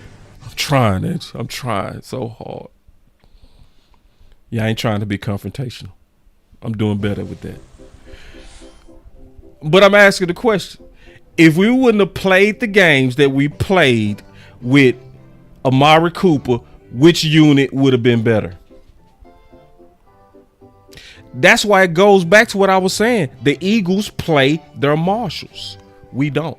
I'm trying, Andrew. I'm trying so hard. Yeah, I ain't trying to be confrontational. I'm doing better with that. But I'm asking the question. If we wouldn't have played the games that we played with Amari Cooper, which unit would have been better? That's why it goes back to what I was saying. The Eagles play their marshals. We don't.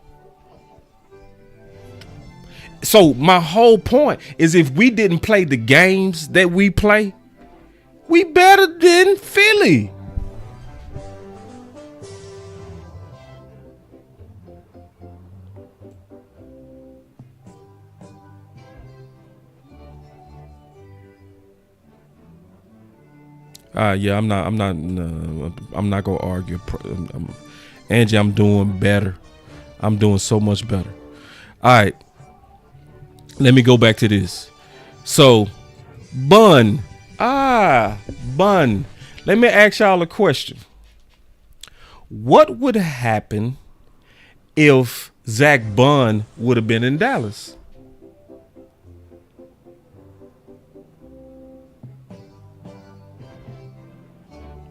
So my whole point is if we didn't play the games that we play, we better than Philly. Yeah, I'm not gonna argue. Angie, I'm doing better. I'm doing so much better. All right, let me go back to this. So, Bun. Let me ask y'all a question. What would happen if Zach Bun would have been in Dallas?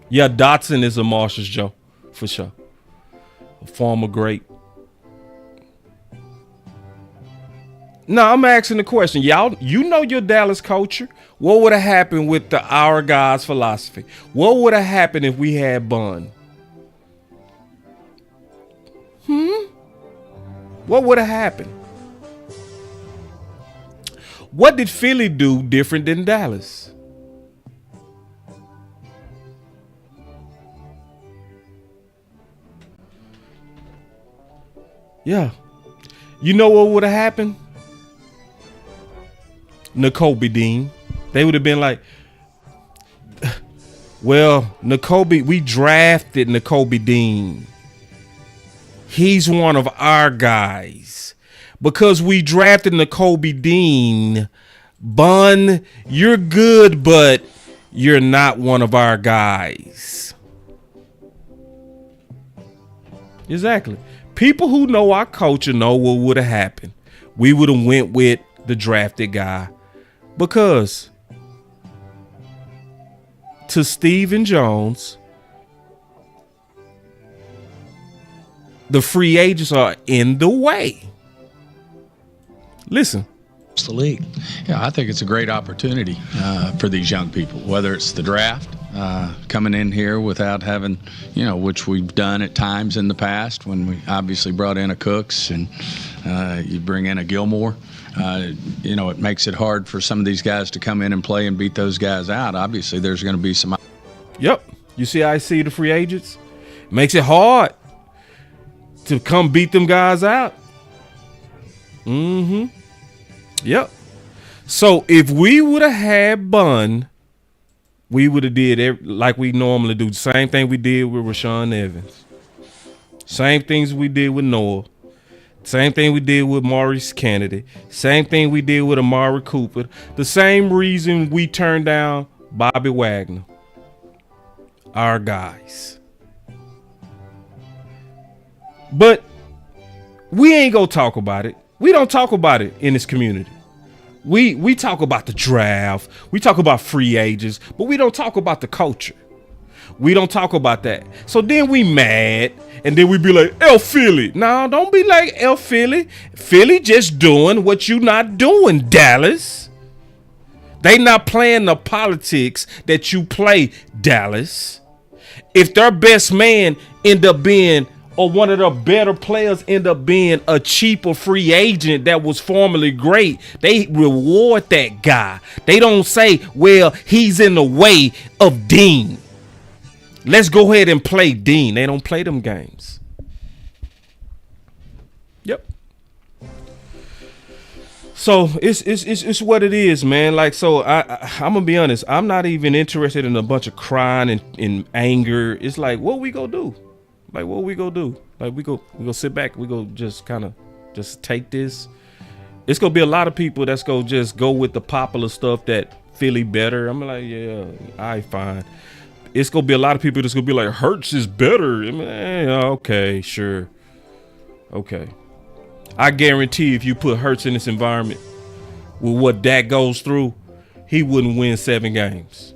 Yeah, Dotson is a Marshall's Joe, for sure. A former great. No, I'm asking the question. Y'all, you know your Dallas culture. What would have happened with the Our Guys philosophy? What would have happened if we had Bun? What would have happened? What did Philly do different than Dallas? Yeah. You know what would have happened? N'Kobe Dean. They would have been like, well, N'Kobe, we drafted N'Kobe Dean. He's one of our guys. Because we drafted N'Kobe Dean, Bun, you're good, but you're not one of our guys. Exactly. People who know our culture know what would have happened. We would have went with the drafted guy because to Stephen Jones, the free agents are in the way. Listen. It's the league. Yeah, I think it's a great opportunity for these young people, whether it's the draft, coming in here without having, which we've done at times in the past when we obviously brought in a Cooks and you bring in a Gilmore. It makes it hard for some of these guys to come in and play and beat those guys out. Obviously, there's going to be some. Yep. You see, I see the free agents. Makes it hard to come beat them guys out. Yep. So if we would have had Bun, we would have did like we normally do. The same thing we did with Rashaan Evans. Same things we did with Noah. Same thing we did with Maurice Kennedy. Same thing we did with Amari Cooper. The same reason we turned down Bobby Wagner. Our guys. But we ain't gonna talk about it. We don't talk about it in this community. We talk about the draft. We talk about free agents, but we don't talk about the culture. We don't talk about that. So then we mad, and then we be like, El Philly. No, don't be like El Philly. Philly just doing what you not doing, Dallas. They not playing the politics that you play, Dallas. If their best man end up being, or one of the better players end up being a cheaper free agent that was formerly great, they reward that guy. They don't say, well, he's in the way of Dean. Let's go ahead and play Dean. They don't play them games. Yep. So it's what it is, man. Like, so I'm gonna be honest. I'm not even interested in a bunch of crying and anger. It's like, what we gonna do? Like, what we gonna do? Like, we go sit back. We go just kind of just take this. It's gonna be a lot of people that's gonna just go with the popular stuff that Philly better. I'm like, yeah, I fine. It's gonna be a lot of people that's gonna be like, Hurts is better. I mean, okay, sure, okay. I guarantee if you put Hurts in this environment with what Dak goes through, he wouldn't win 7 games.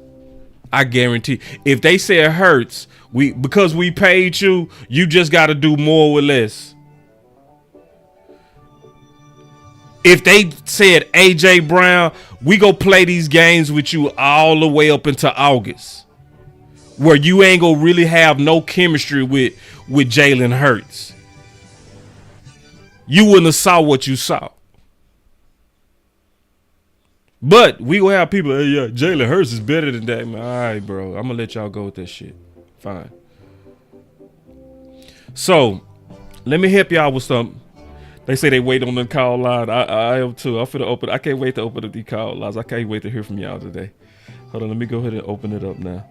I guarantee. If they said Hurts, because we paid you, you just got to do more with less. If they said AJ Brown, we go play these games with you all the way up into August, where you ain't gonna really have no chemistry with Jalen Hurts. You wouldn't have saw what you saw. But we gonna have people, hey, yeah, Jalen Hurts is better than that, man. All right, bro. I'm gonna let y'all go with that shit. Fine. So, let me help y'all with something. They say they wait on the call line. I am too. I'm finna open. I can't wait to open up the call lines. I can't wait to hear from y'all today. Hold on, let me go ahead and open it up now.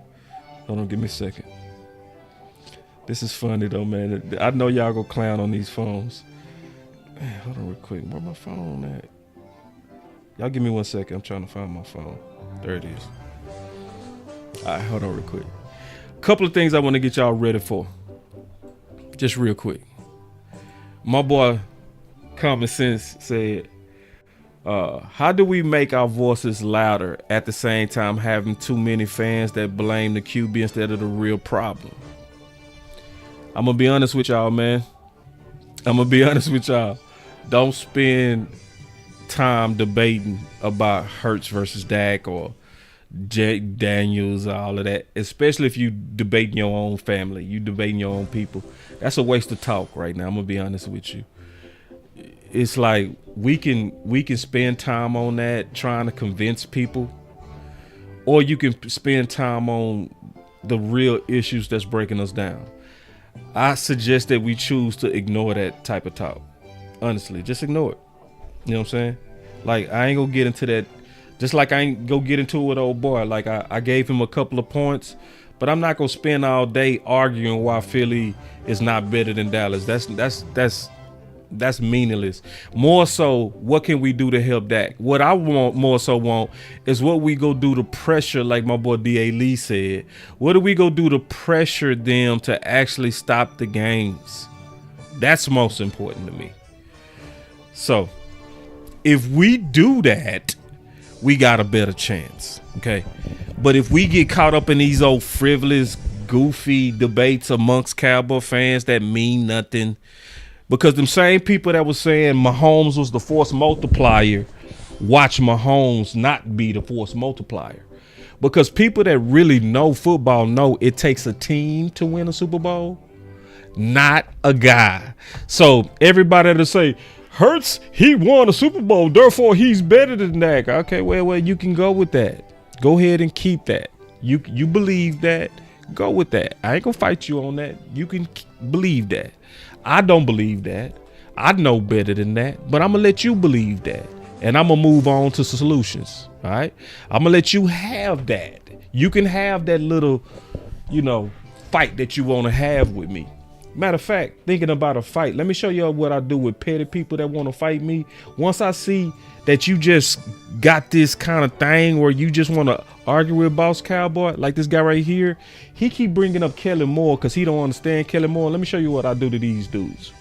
Hold on, give me a second. This is funny though, man. I know y'all go clown on these phones. Man, hold on real quick. Where my phone at? Y'all give me 1 second. I'm trying to find my phone. There it is. All right, hold on real quick. Couple of things I want to get y'all ready for. Just real quick. My boy Common Sense said, how do we make our voices louder at the same time having too many fans that blame the QB instead of the real problem? I'm going to be honest with y'all, man. I'm going to be honest with y'all. Don't spend time debating about Hurts versus Dak or Jake Daniels, all of that, especially if you debating your own family, you debating your own people. That's a waste of talk right now. I'm going to be honest with you. It's like we can spend time on that trying to convince people, or you can spend time on the real issues that's breaking us down. I suggest that we choose to ignore that type of talk. Honestly, just ignore it. You know what I'm saying? Like, I ain't gonna get into that. Just like I ain't gonna get into it with old boy. Like, I gave him a couple of points, but I'm not gonna spend all day arguing why Philly is not better than Dallas. That's meaningless. More so, what can we do to help Dak? What I more so want is what we go do to pressure, like my boy D.A. Lee said. What do we go do to pressure them to actually stop the games? That's most important to me. So, if we do that, we got a better chance, okay? But if we get caught up in these old frivolous, goofy debates amongst Cowboy fans that mean nothing, because them same people that was saying Mahomes was the force multiplier, watch Mahomes not be the force multiplier. Because people that really know football know it takes a team to win a Super Bowl, not a guy. So everybody that say, Hurts, he won a Super Bowl, therefore he's better than Dak. Okay, well, you can go with that. Go ahead and keep that. You believe that, go with that. I ain't gonna fight you on that. You can believe that. I don't believe that. I know better than that, but I'm gonna let you believe that, and I'm gonna move on to solutions. All right, I'm gonna let you have that. You can have that little, fight that you want to have with me. Matter of fact, thinking about a fight, let me show you what I do with petty people that want to fight me. Once I see that you just got this kind of thing where you just want to argue with Boss Cowboy, like this guy right here, he keep bringing up Kelly Moore because he don't understand Kelly Moore. Let me show you what I do to these dudes.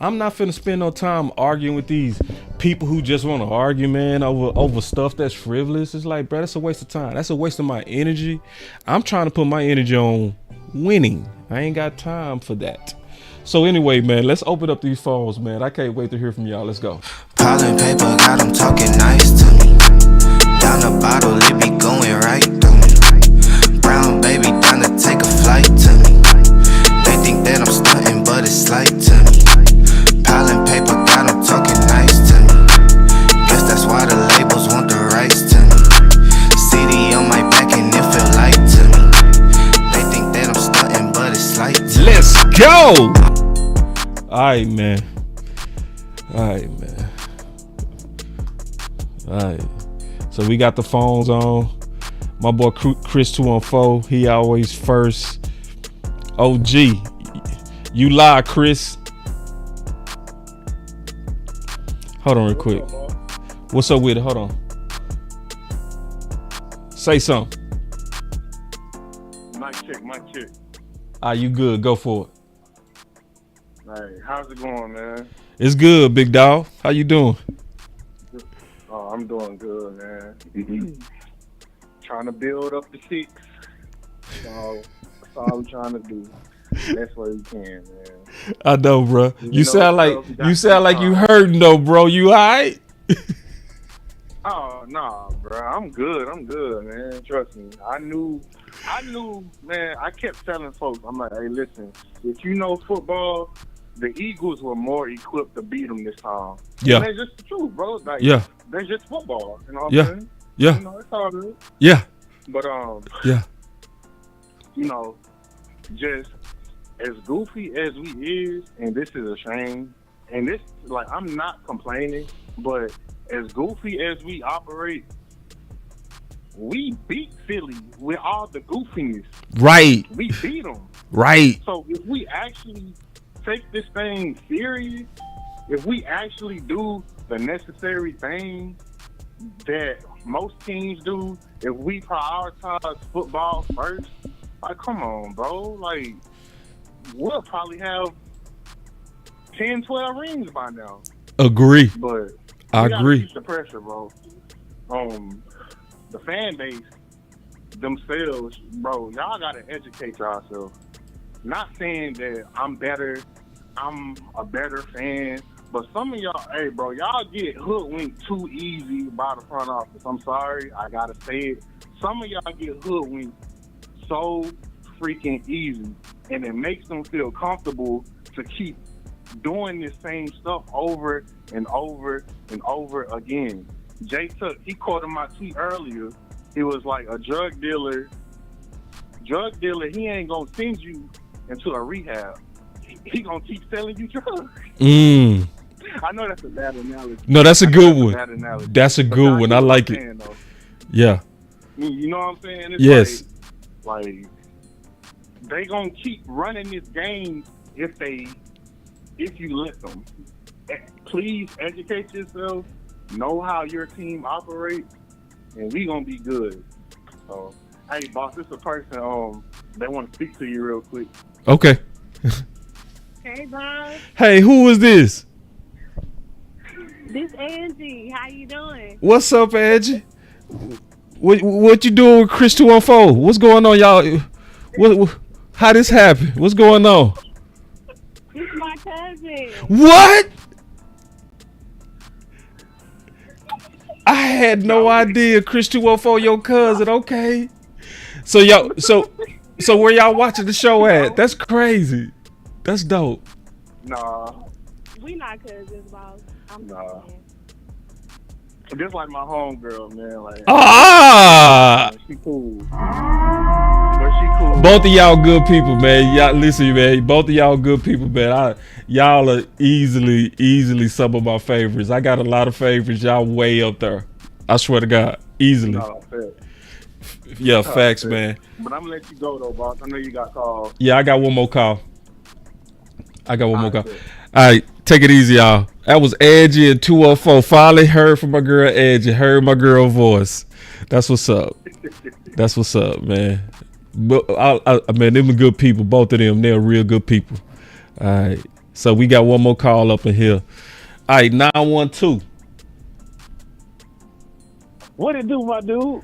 I'm not finna spend no time arguing with these people who just want to argue, man, over stuff that's frivolous. It's like, bro, that's a waste of time. That's a waste of my energy. I'm trying to put my energy on winning. I ain't got time for that. So anyway, man, let's open up these phones, man. I can't wait to hear from y'all. Let's go. Piling paper, got them talking nice to me. Down the bottle, it be going right through me. Brown baby, down to take a flight to me. They think that I'm stunting, but it's slight to me. Piling paper, got them talking nice to me. Guess that's why the labels want the rights to me. CD on my back and it feel light to me. They think that I'm stunting, but it's slight to me. Let's go! Alright, man. Alright. So we got the phones on. My boy Chris 214, he always first. OG, you lie, Chris. Hold on real quick. What's up with it? Hold on. Say something. Mic check. You good? Go for it. Hey, how's it going, man? It's good, big dog. How you doing? Oh, I'm doing good, man. Trying to build up the six. So that's all we're trying to do. That's what we can, man. I know, bro. You sound like you hurting though, bro. You alright? Oh, nah, bro. I'm good, man. Trust me. I knew, man. I kept telling folks, I'm like, hey, listen, if you know football, the Eagles were more equipped to beat them this time. Yeah. And that's just the truth, bro. Like, yeah. They're just football. You know what yeah. I'm saying? Yeah. You know, it's all good. Yeah. But, yeah. You know, just as goofy as we is, and this is a shame, and this, like, I'm not complaining, but as goofy as we operate, we beat Philly with all the goofiness. Right. We beat them. Right. So if we actually take this thing serious, if we actually do the necessary things that most teams do, if we prioritize football first, like, come on, bro. Like, we'll probably have 10, 12 rings by now. Agree. But I agree. Keep the pressure, bro. The fan base themselves, bro, y'all gotta educate yourselves. Not saying that I'm a better fan, but some of y'all, hey, bro, y'all get hoodwinked too easy by the front office. I'm sorry, I gotta say it. Some of y'all get hoodwinked so freaking easy, and it makes them feel comfortable to keep doing this same stuff over and over and over again. Jay Tuck, he quoted my tweet earlier. He was like, a drug dealer, he ain't gonna send you into a rehab. He gonna keep selling you drugs. I know that's a bad analogy. No, that's a good one. That's a good one. I like it. Yeah. You know what I'm saying? It's yes. Like they gonna keep running this game if you let them. Please educate yourself. Know how your team operates, and we gonna be good. So, hey, boss, this is a person they want to speak to you real quick. Okay. Hey, boss. Hey, who is this? This Angie. How you doing? What's up, Angie? What you doing with Chris 214? What's going on, y'all? How this happened? What's going on? It's my cousin. What? I had no idea Chris 214 your cousin. Okay. So y'all so where y'all watching the show at? That's crazy. That's dope. Nah. We not cousins, boss. Nah. Just like my homegirl, man. Like, she cool. But she cool. Both of y'all good people, man. Y'all listen, man. Both of y'all good people, man. Y'all are easily some of my favorites. I got a lot of favorites. Y'all way up there. I swear to God, easily. No, yeah, facts, man. But I'm gonna let you go though, boss. I know you got calls. Yeah, I got one more call. All right, take it easy, y'all. That was Angie and 204. Finally heard from my girl Angie. Heard my girl voice. That's what's up. That's what's up, man. But man, them are good people. Both of them, they're real good people. All right. So we got one more call up in here. All right, 912. What it do, my dude?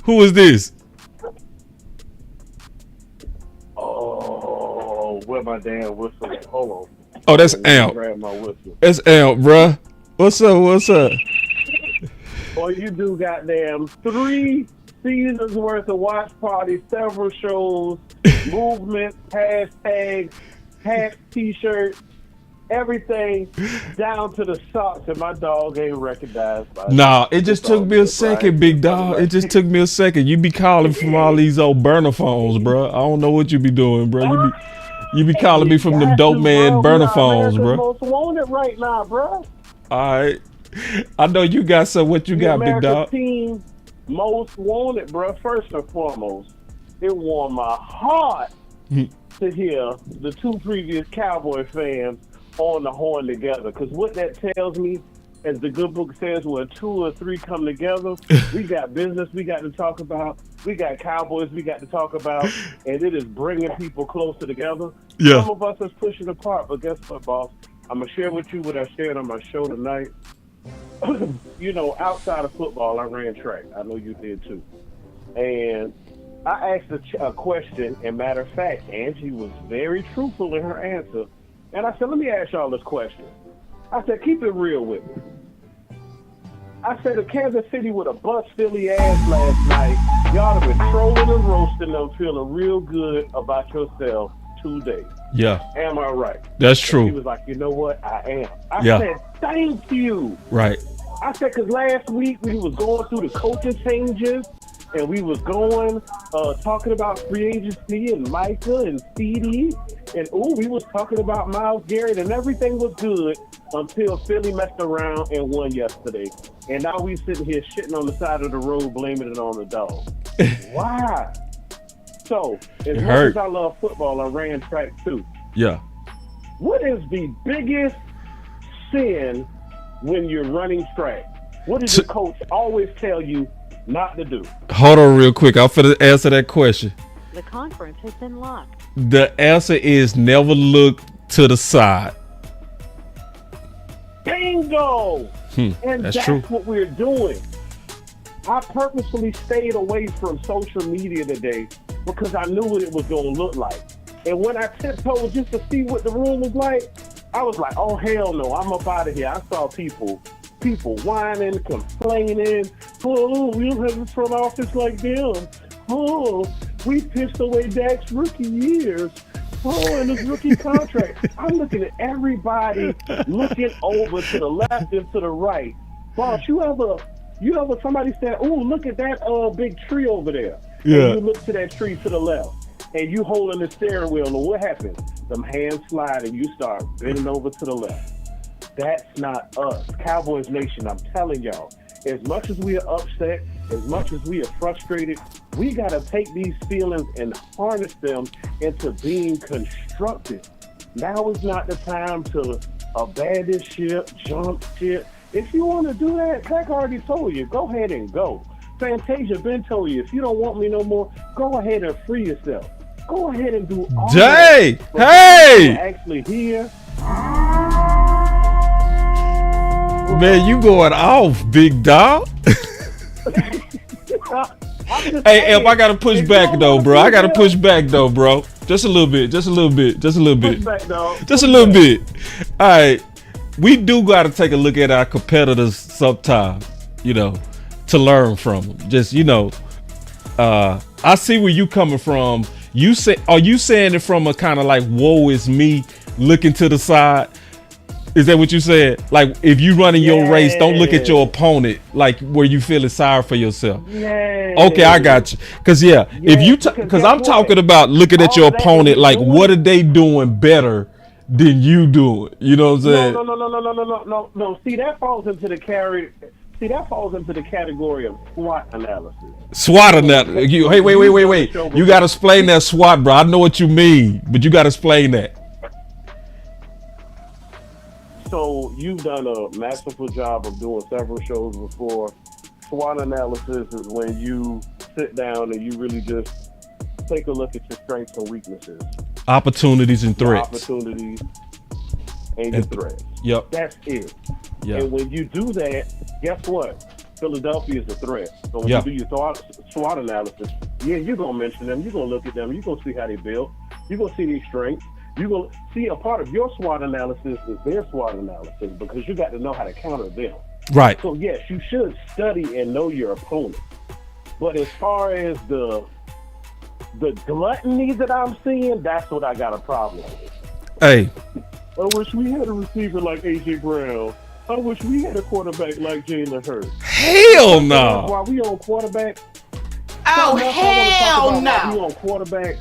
Who is this? Oh, where my damn whistle at? Hold on. Oh, that's Amp. Grab my whistle. That's Amp, bruh. What's up? What's up? Boy, you do goddamn 3 seasons worth of watch parties, several shows, movements, hashtags, hats, t-shirts, everything down to the socks, and my dog ain't recognized by Nah, it just took me a second, big dog. It just took me a second. You be calling from all these old burner phones, bro. I don't know what you be doing, bro. You be calling me from them dope man burner phones, bro. Most wanted right now, bro. All right, I know you got some. What you got, big dog? Team most wanted, bro. First and foremost, it warmed my heart to hear the 2 previous Cowboy fans on the horn together, because what that tells me, as the good book says, where 2 or 3 come together, we got business we got to talk about, we got Cowboys we got to talk about, and it is bringing people closer together. Yeah. Some of us is pushing apart, but guess what, boss? I'm going to share with you what I shared on my show tonight. You know, outside of football, I ran track. I know you did too. And I asked a question, and matter of fact, Angie was very truthful in her answer. And I said, let me ask y'all this question. I said, keep it real with me. I said, if Kansas City would have bust Philly ass last night, y'all have been trolling and roasting them, feeling real good about yourself 2 days. Yeah. Am I right? That's true. And he was like, you know what? I am. I Yeah. said, thank you. Right. I said, because last week we was going through the coaching changes, and we was going, talking about free agency and Micah and CD, and we was talking about Myles Garrett, and everything was good until Philly messed around and won yesterday. And now we sitting here shitting on the side of the road, blaming it on the dog. Why? So, as much as I love football, I ran track too. Yeah. What is the biggest sin when you're running track? What does your coach always tell you not to do? Hold on real quick. I'm finna answer that question. The conference has been locked. The answer is never look to the side. Bingo! And that's that's true. what we're doing. I purposefully stayed away from social media today because I knew what it was going to look like. And when I tiptoed just to see what the room was like, I was like, oh, hell no, I'm up out of here. I saw people whining, complaining. Oh, we don't have a front office like them. Oh, we pissed away Dak's rookie years. Oh, and his rookie contract. I'm looking at everybody looking over to the left and to the right. Boss, you ever somebody said, oh, look at that big tree over there. Yeah. And you look to that tree to the left, and you holding the steering wheel, and what happens? Them hands slide, and you start bending over to the left. That's not us. Cowboys Nation, I'm telling y'all, as much as we are upset, as much as we are frustrated, we got to take these feelings and harness them into being constructive. Now is not the time to abandon ship, jump ship. If you want to do that, Zach already told you, go ahead and go. Fantasia been told you, if you don't want me no more, go ahead and free yourself. Go ahead and do all Hey! that. Hey! Actually here. Man, you going off, big dog. Hey, Elp, I gotta push back though, bro. I gotta push back though, bro. Just a little bit. Just a little bit. Just a little bit. Push back, dog. Just a little bit. All right. We do gotta take a look at our competitors sometimes, you know, to learn from them. Just, you know, I see where you coming from. Are you saying it from a kind of like, woe is me, looking to the side? Is that what you said? Like, if you running your race, don't look at your opponent like where you feeling sorry for yourself. Yeah. Okay, I got you. Cause if you because I'm talking about looking at your opponent like, what are they doing better than you doing? You know what I'm saying? No. See, that falls into the category of SWOT analysis. SWOT analysis. Hey, wait. You gotta explain that SWOT, bro. I know what you mean, but you gotta explain that. So you've done a masterful job of doing several shows before. SWOT analysis is when you sit down and you really just take a look at your strengths and weaknesses. Opportunities and threats. Opportunities and your threats. Yep. That's it. Yeah. And when you do that, guess what? Philadelphia is a threat. So when Yeah. you do your SWOT analysis, yeah, you're going to mention them. You're going to look at them. You're going to see how they build. You're going to see their strengths. You're going to see a part of your SWOT analysis is their SWOT analysis because you got to know how to counter them. Right. So, yes, you should study and know your opponent. But as far as the gluttony that I'm seeing, that's what I got a problem with. Hey. I wish we had a receiver like A.J. Brown. I wish we had a quarterback like Jalen Hurts. Hell no. While we on quarterback. Oh, hell While we no. on quarterback,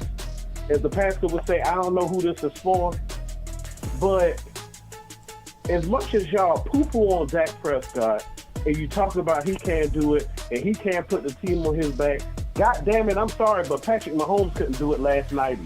as the pastor would say, I don't know who this is for, but as much as y'all poo-poo on Dak Prescott and you talk about he can't do it and he can't put the team on his back, God damn it, I'm sorry, but Patrick Mahomes couldn't do it last night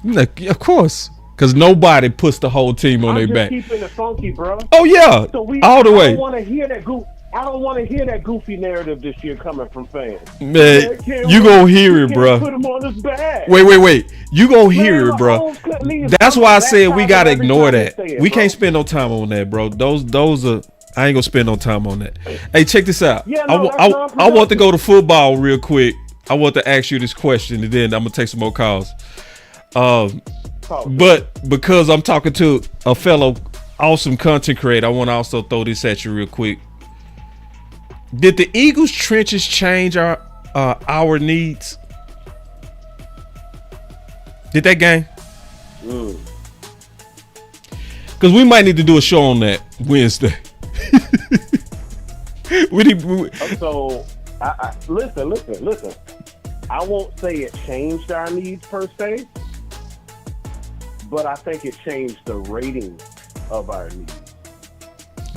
either. Of course. Because nobody puts the whole team on their I'm back. just keeping it funky, bro. Oh, yeah. So All the way. I don't want to hear that goofy narrative this year coming from fans. Man, you gonna hear it, bro. Put him on his back. Wait. You gonna hear it, bro. Mahomes couldn't even That's come why I back said we time gotta every ignore time they that. say it, We bro. can't spend no time on that, bro. Those are. I ain't gonna spend no time on that. Hey, check this out. Yeah, no, I want to go to football real quick. I want to ask you this question, and then I'm gonna take some more calls. But because I'm talking to a fellow awesome content creator, I want to also throw this at you real quick. Did the Eagles trenches change our needs? Did that game? Because we might need to do a show on that Wednesday. So, listen. I won't say it changed our needs per se, but I think it changed the rating of our needs.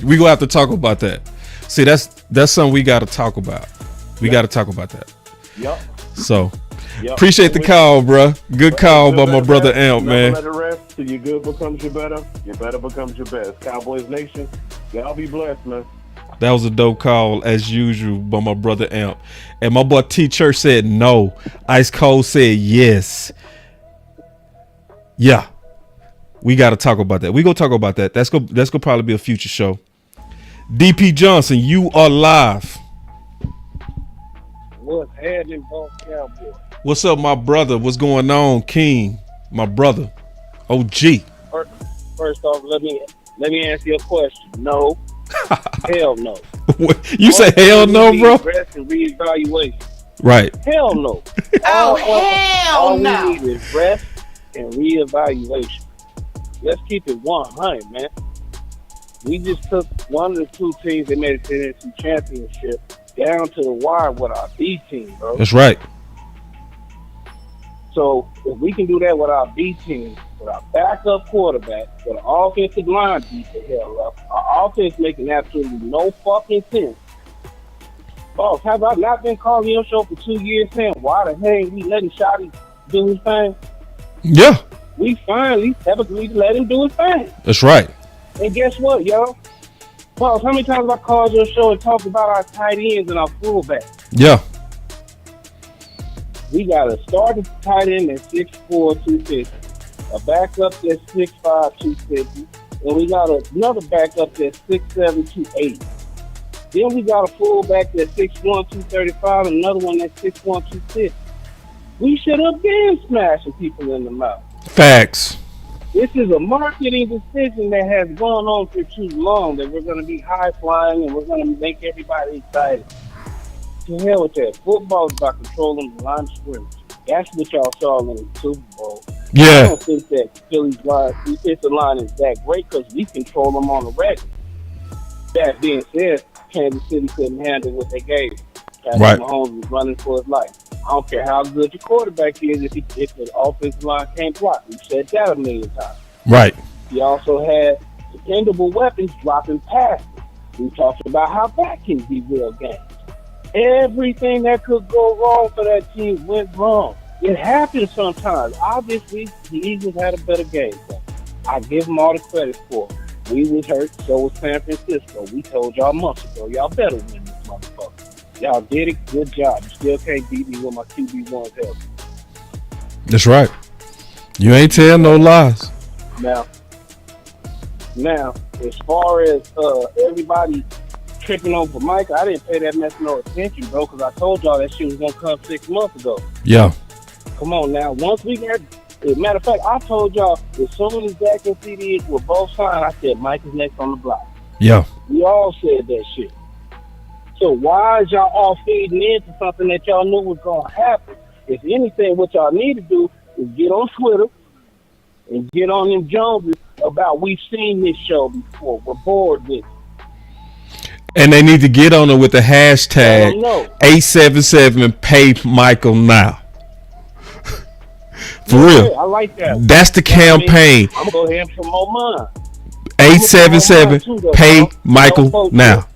We gonna have to talk about that. See, that's something we got to talk about. We got to talk about that. Yep. So, appreciate the call, bro. Good call by my brother Amp, man. Never let it rest till your good becomes your better becomes your best. Cowboys Nation, y'all be blessed, man. That was a dope call as usual by my brother Amp. And my boy T Church said no. Ice Cold said yes. Yeah. We got to talk about that. We gonna talk about that. That's gonna probably be a future show. DP Johnson, you are live. What's happening, Boss Cowboy? What's up, my brother? What's going on, King? My brother, OG. First off, let me answer your question. No, hell no. You say hell no, bro? Rest and reevaluation. Right. Hell no. All we need is rest and reevaluation. Let's keep it 100, man. We just took one of the two teams that made it to the NFC Championship down to the wire with our B team, bro. That's right. So if we can do that with our B team, with our backup quarterback, with our offensive line beat the hell up, our offense making absolutely no fucking sense. Boss, have I not been calling your show for 2 years saying why the hell ain't we letting Shotty do his thing? Yeah. We finally have agreed to let him do his thing. That's right. And guess what, y'all? Boss, how many times have I called your show and talked about our tight ends and our fullbacks? Yeah. We got a starting tight end at 6'4", 250, a backup that's 6'5", 250, and we got another backup that's 6'7", 280. Then we got a fullback that's 6'1", 235, and another one that's 6'1", 250. We should have been smashing people in the mouth. Facts. This is a marketing decision that has gone on for too long, that we're going to be high-flying and we're going to make everybody excited. To hell with that. Football is about controlling the line of scrimmage. That's what y'all saw in the Super Bowl. Yeah. I don't think that Philly's defensive line is that great because we control them on the regular. That being said, Kansas City couldn't handle what they gave. Right. Mahomes was running for his life. I don't care how good your quarterback is if the offensive line can't block. We've said that a million times. Right. He also had dependable weapons dropping passes. We talked about how that can be real games. Everything that could go wrong for that team went wrong. It happens sometimes. Obviously, the Eagles had a better game plan. I give them all the credit for it. We was hurt, so was San Francisco. We told y'all months ago, y'all better win this motherfucker. Y'all did it. Good job. You still can't beat me with my QB1's help. That's right. You ain't telling no lies. Now, Now, as far as everybody tripping over Micah, I didn't pay that mess no attention, bro, because I told y'all that shit was going to come 6 months ago. Yeah. Come on now. Once we got, as a matter of fact, I told y'all as soon as Dak and CD were both signed, I said Micah's next on the block. Yeah. We all said that shit. So why is y'all all feeding into something that y'all knew was going to happen? If anything, what y'all need to do is get on Twitter and get on them Joneses about we've seen this show before. We're bored with it. And they need to get on it with the hashtag 877 pay Michael now. For real. I like that. That's the campaign. I'm going to go ahead and promote mine. 877 pay Michael now.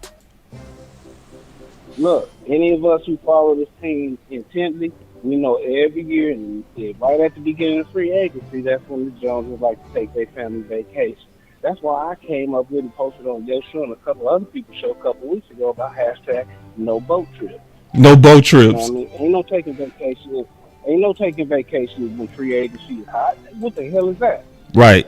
Look, any of us who follow this team intently, we know every year, and right at the beginning of free agency, that's when the Joneses like to take their family vacation. That's why I came up with and posted on your show and a couple other people's show a couple weeks ago about hashtag no boat trips. No boat trips. You know what I mean? Ain't no taking vacations. Ain't no taking vacations when free agency is hot. What the hell is that? Right.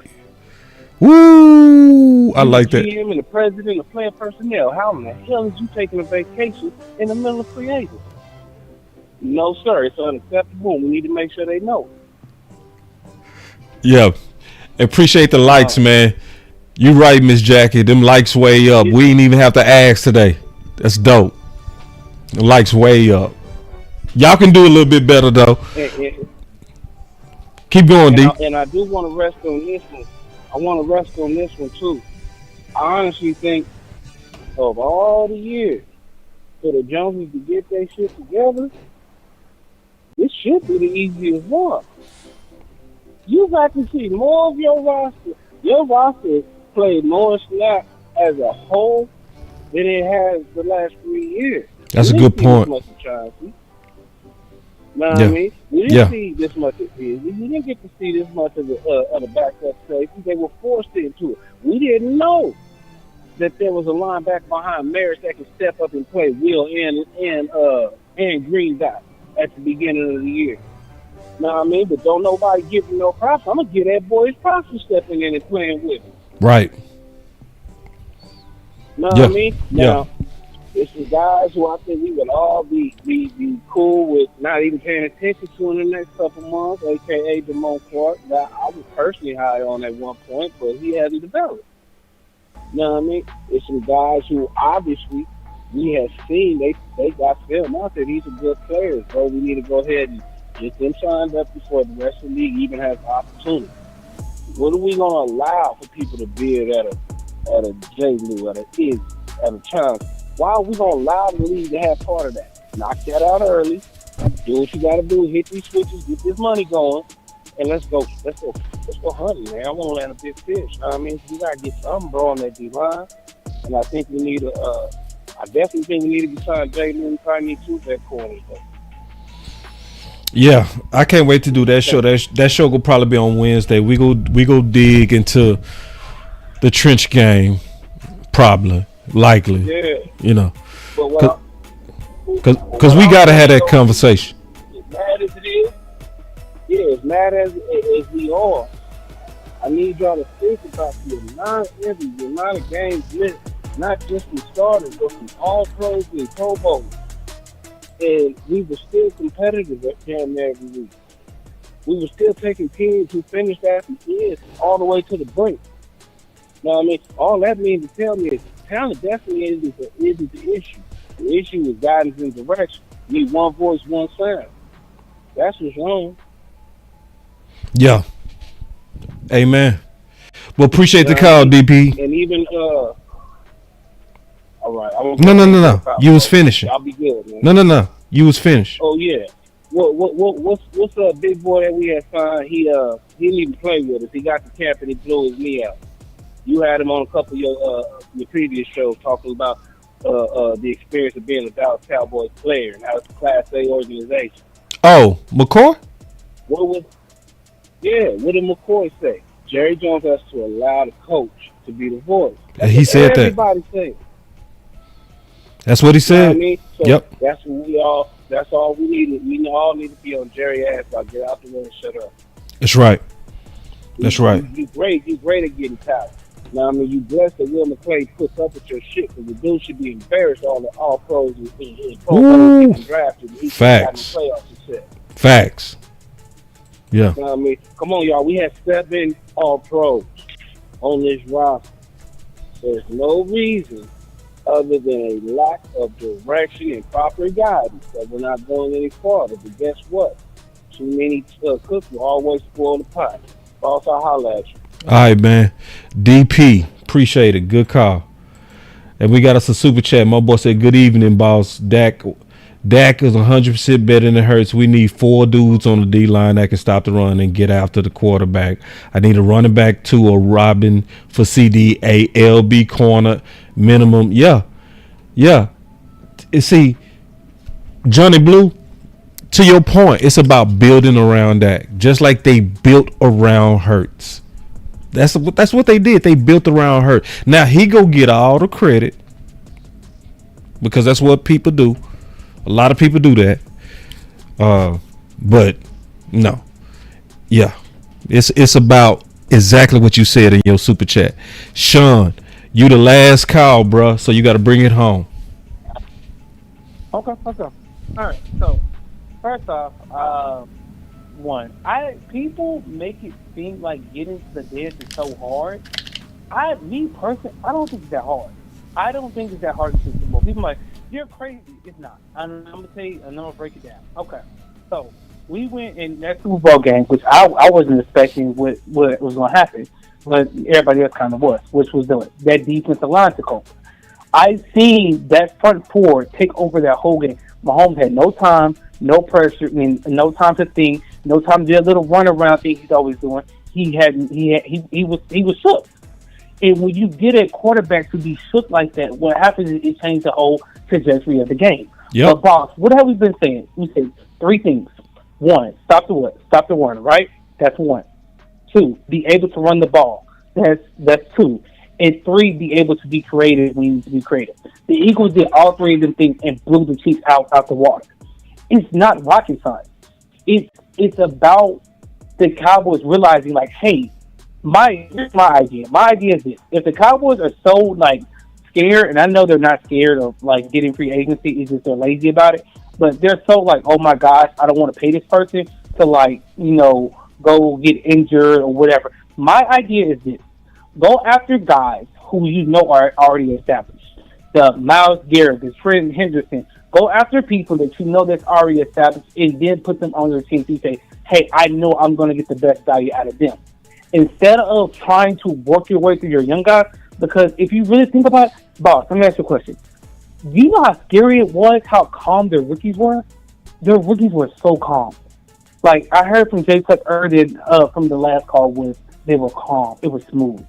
Woo! I like that. The GM and the president of player personnel. How in the hell is you taking a vacation in the middle of free agency? No, sir. It's unacceptable. We need to make sure they know. Yeah. Appreciate the likes, man. You right, Miss Jackie. Them likes way up. We didn't even have to ask today. That's dope. The likes way up. Y'all can do a little bit better though. Keep going, D. And I do want to rest on this one. I want to rest on this one too. I honestly think of all the years for the Joneses to get their shit together, this should be the easiest one. You got to see more of your roster. Your roster played more snaps as a whole than it has the last 3 years. That's a good point. Know what I mean? We didn't see this much of it. We didn't get to see this much of the backup safety. They were forced into it. We didn't know that there was a linebacker behind Maris that could step up and play Will and Green Dot at the beginning of the year. Know what I mean? But don't nobody give him no props. I'm gonna give that boy his props for stepping in and playing with him. Right. Know what I mean? Now, it's the guys who I think we would all be cool with not even paying attention to in the next couple months, a.k.a. Damone Clark. That I was personally high on at one point, but he hasn't developed. You know what I mean? It's some guys who obviously we have seen they got film out there. These are good players, bro. We need to go ahead and get them signed up before the rest of the league even has opportunity. What are we going to allow for people to bid at a J-Lou, at a Izzy, at a Chance? Why are we going to allow the league to have part of that? Knock that out early. Do what you got to do. Hit these switches. Get this money going. And let's go hunting, man. I want to land a big fish. You know what I mean? We got to get something, bro, on that D-line. And I think we need I definitely think we need to be signed J-Lou. We probably need two back corners, though. Yeah, I can't wait to do that show. That show will probably be on Wednesday. We go dig into the trench game, probably, likely. Yeah. You know, because we gotta have that conversation. As mad as it is, as mad as we are, I need y'all to think about the amount of games missed, not just from starters, but from all pros and Pro Bowls. And we were still competitive at damn near every week. We were still taking teams who finished after years all the way to the brink. You know what I mean? All that means to tell me is talent definitely isn't the issue. The issue is guidance and direction. You need one voice, one sound. That's what's wrong. Yeah. Amen. Well, appreciate the call, DP. And even all right. No. You was finishing. I'll be good, man. No. You was finished. Oh yeah. What's a big boy that we had signed? He didn't even play with us. He got to camp and he blew his knee out. You had him on a couple of your previous shows talking about the experience of being a Dallas Cowboys player and how it's a Class A organization. Oh, McCoy? What did McCoy say? Jerry Jones has to allow the coach to be the voice. He said that. Everybody said. That's what he said. You know what I mean? So yep. That's all we need. We all need to be on Jerry's ass. Like, get out the way and shut up. That's right. That's right. You great at getting talent. Now, I mean, you blessed that Will McClay puts up with your shit, because the dude should be embarrassed all the all pros and pro players getting drafted. And he Facts. Playoff success. Facts. Yeah. I mean, come on, y'all. We have 7 all pros on this roster. There's no reason other than a lack of direction and proper guidance that we're not going any farther. But guess what? Too many cooks will always spoil the pot. Boss, I'll holler at you. All right, man. DP, appreciate it. Good call. And we got us a super chat. My boy said, "Good evening, boss. Dak is 100% better than Hurts. We need 4 dudes on the D line that can stop the run and get after the quarterback. I need a running back too, a Robin for CD, a LB corner minimum." Yeah. See, Johnny Blue, to your point, it's about building around Dak, just like they built around Hurts. That's what they did. They built around Hurts. Now he go get all the credit because that's what people do. A lot of people do that. But no. Yeah. It's about exactly what you said in your super chat. Sean, you the last call, bro, so you got to bring it home. Okay. All right. So, first off, people make it seem like getting to the dance is so hard. Me personally, I don't think it's that hard. I don't think it's that hard to Super Bowl. People are like, "You're crazy." It's not. I'm gonna tell you, and I'm gonna break it down. Okay. So we went in that Super Bowl game, which I wasn't expecting what was gonna happen, but everybody else kind of was, which was that defensive line took over. I seen that front four take over that whole game. Mahomes had no time, no pressure, no time to think, no time to do a little run around thing he's always doing. He was shook. And when you get a quarterback to be shook like that, what happens is it changes the whole trajectory of the game. Yep. But boss, what have we been saying? We said 3 things. 1, stop the what? Stop the run, right? That's 1. 2, be able to run the ball. That's 2. And 3, be able to be creative when you need to be creative. The Eagles did all 3 of them things and blew the Chiefs out the water. It's not rocket science. It's about the Cowboys realizing, like, hey, here's my idea. My idea is this: if the Cowboys are so scared, and I know they're not scared of getting free agency, it's just they're lazy about it. But they're so oh my gosh, I don't want to pay this person to go get injured or whatever. My idea is this: go after guys who are already established. The Myles Garrett, the Trent Henderson. Go after people that that's already established, and then put them on your team. So you say, hey, I know I'm going to get the best value out of them. Instead of trying to work your way through your young guys, because if you really think about it, boss, let me ask you a question. Do you know how scary it was, how calm their rookies were? Their rookies were so calm. I heard from Jay Tuck earlier from the last call they were calm. It was smooth.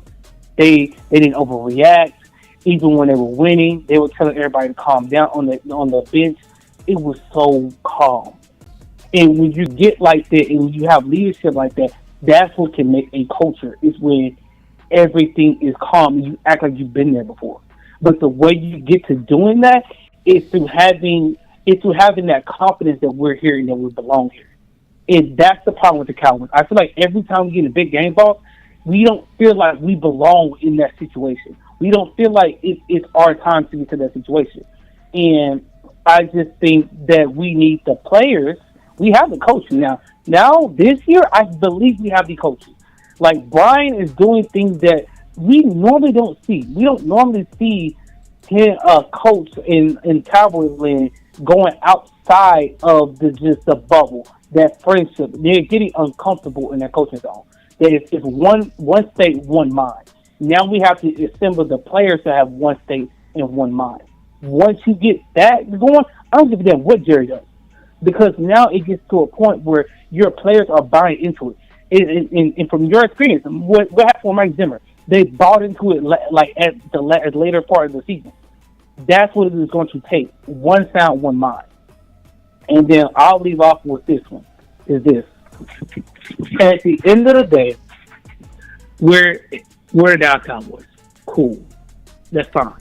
They didn't overreact. Even when they were winning, they were telling everybody to calm down on the bench. It was so calm. And when you get like that, and when you have leadership like that, that's what can make a culture. Is when everything is calm and you act like you've been there before. But the way you get to doing that is through having that confidence that we're here and that we belong here. And that's the problem with the Cowboys. I feel like every time we get in a big game ball, we don't feel like we belong in that situation. We don't feel like it's our time to get to that situation. And I just think that we need the players. We have the coaching now. Now, this year, I believe we have the coaches. Brian is doing things that we normally don't see. We don't normally see a coach in Cowboys land going outside of the bubble, that friendship. They're getting uncomfortable in that coaching zone. It's one state, one mind. Now we have to assemble the players to have one state and one mind. Once you get that going, I don't give a damn what Jerry does. Because now it gets to a point where your players are buying into it. And from your experience, what happened with Mike Zimmer? They bought into it at the later part of the season. That's what it is going to take. One sound, one mind. And then I'll leave off with this one. Is this. At the end of the day, we're the Dallas Cowboys. Cool. That's fine.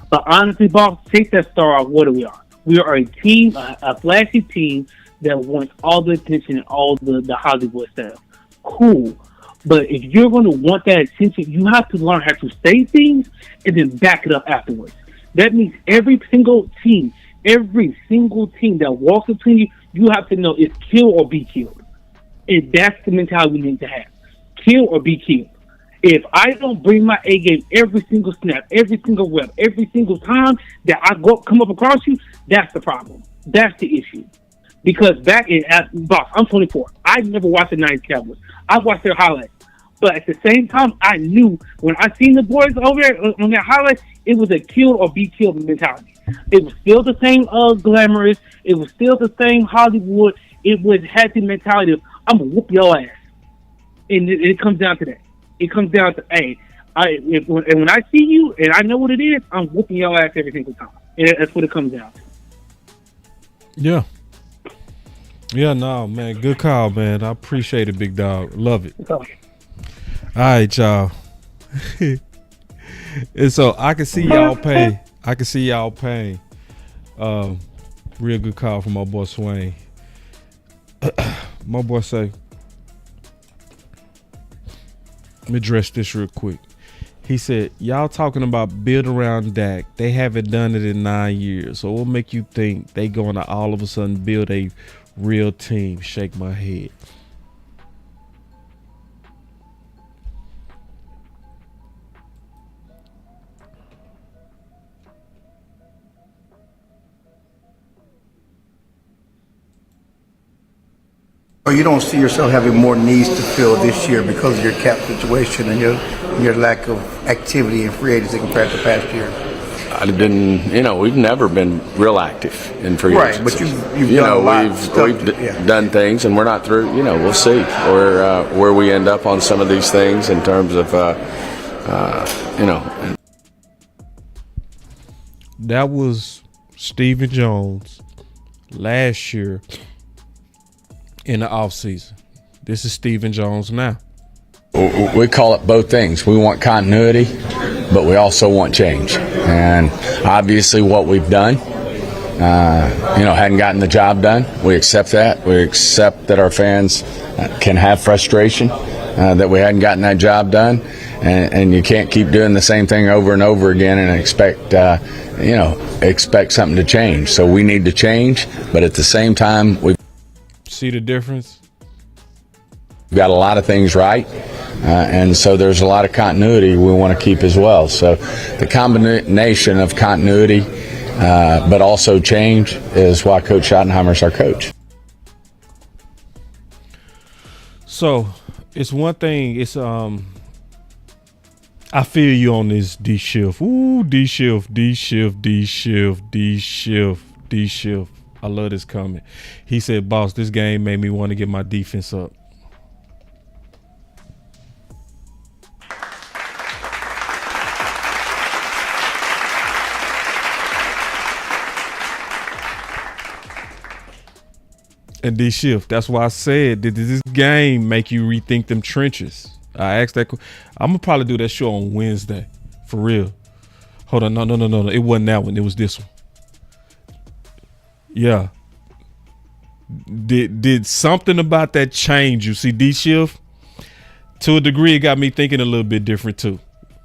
But honestly, boss, take that star off. What we are? We are a team, a flashy team that wants all the attention and all the Hollywood stuff. Cool. But if you're going to want that attention, you have to learn how to say things and then back it up afterwards. That means every single team that walks between you, you have to know it's kill or be killed. And that's the mentality we need to have. Kill or be killed. If I don't bring my A game every single snap, every single rep, every single time that I come up across you, that's the problem. That's the issue. Because boss, I'm 24. I never watched the 90s Cowboys. I watched their highlights. But at the same time, I knew when I seen the boys over there on their highlights, it was a kill or be killed mentality. It was still the same glamorous. It was still the same Hollywood. It had the mentality of, I'm going to whoop your ass. And it comes down to that. It comes down to, hey, when I see you and I know what it is, I'm whooping your ass every single time. And that's what it comes down to. Yeah. Yeah, no, man. Good call, man. I appreciate it, big dog. Love it. All right, y'all. And so I can see y'all pain. Real good call from my boy Swain. My boy say, let me address this real quick. He said, y'all talking about build around Dak. They haven't done it in 9 years. So what make you think they going to all of a sudden build a real team? Shake my head. Or you don't see yourself having more needs to fill this year because of your cap situation and your lack of activity in free agency compared to past year? We've never been real active in free agency. Right, but you've done a lot of stuff. We've done things, and we're not through. We'll see where we end up on some of these things in terms of, That was Stephen Jones last year in the offseason. This is Stephen Jones now. We call it both things. We want continuity, but we also want change. And obviously what we've done, hadn't gotten the job done. We accept that. We accept that our fans can have frustration that we hadn't gotten that job done. And you can't keep doing the same thing over and over again and expect something to change. So we need to change, but at the same time, we see the difference. We've got a lot of things right, and so there's a lot of continuity we want to keep as well. So the combination of continuity, but also change, is why Coach Schottenheimer's our coach. So it's one thing. It's I feel you on this D shift. Ooh, D shift. I love this comment. He said, boss, this game made me want to get my defense up. And D shift. That's why I said, did this game make you rethink them trenches? I asked that. I'm gonna probably do that show on Wednesday, for real. Hold on, no. It wasn't that one. It was this one. Yeah. Did something about that change you? See, D shift, to a degree, it got me thinking a little bit different too.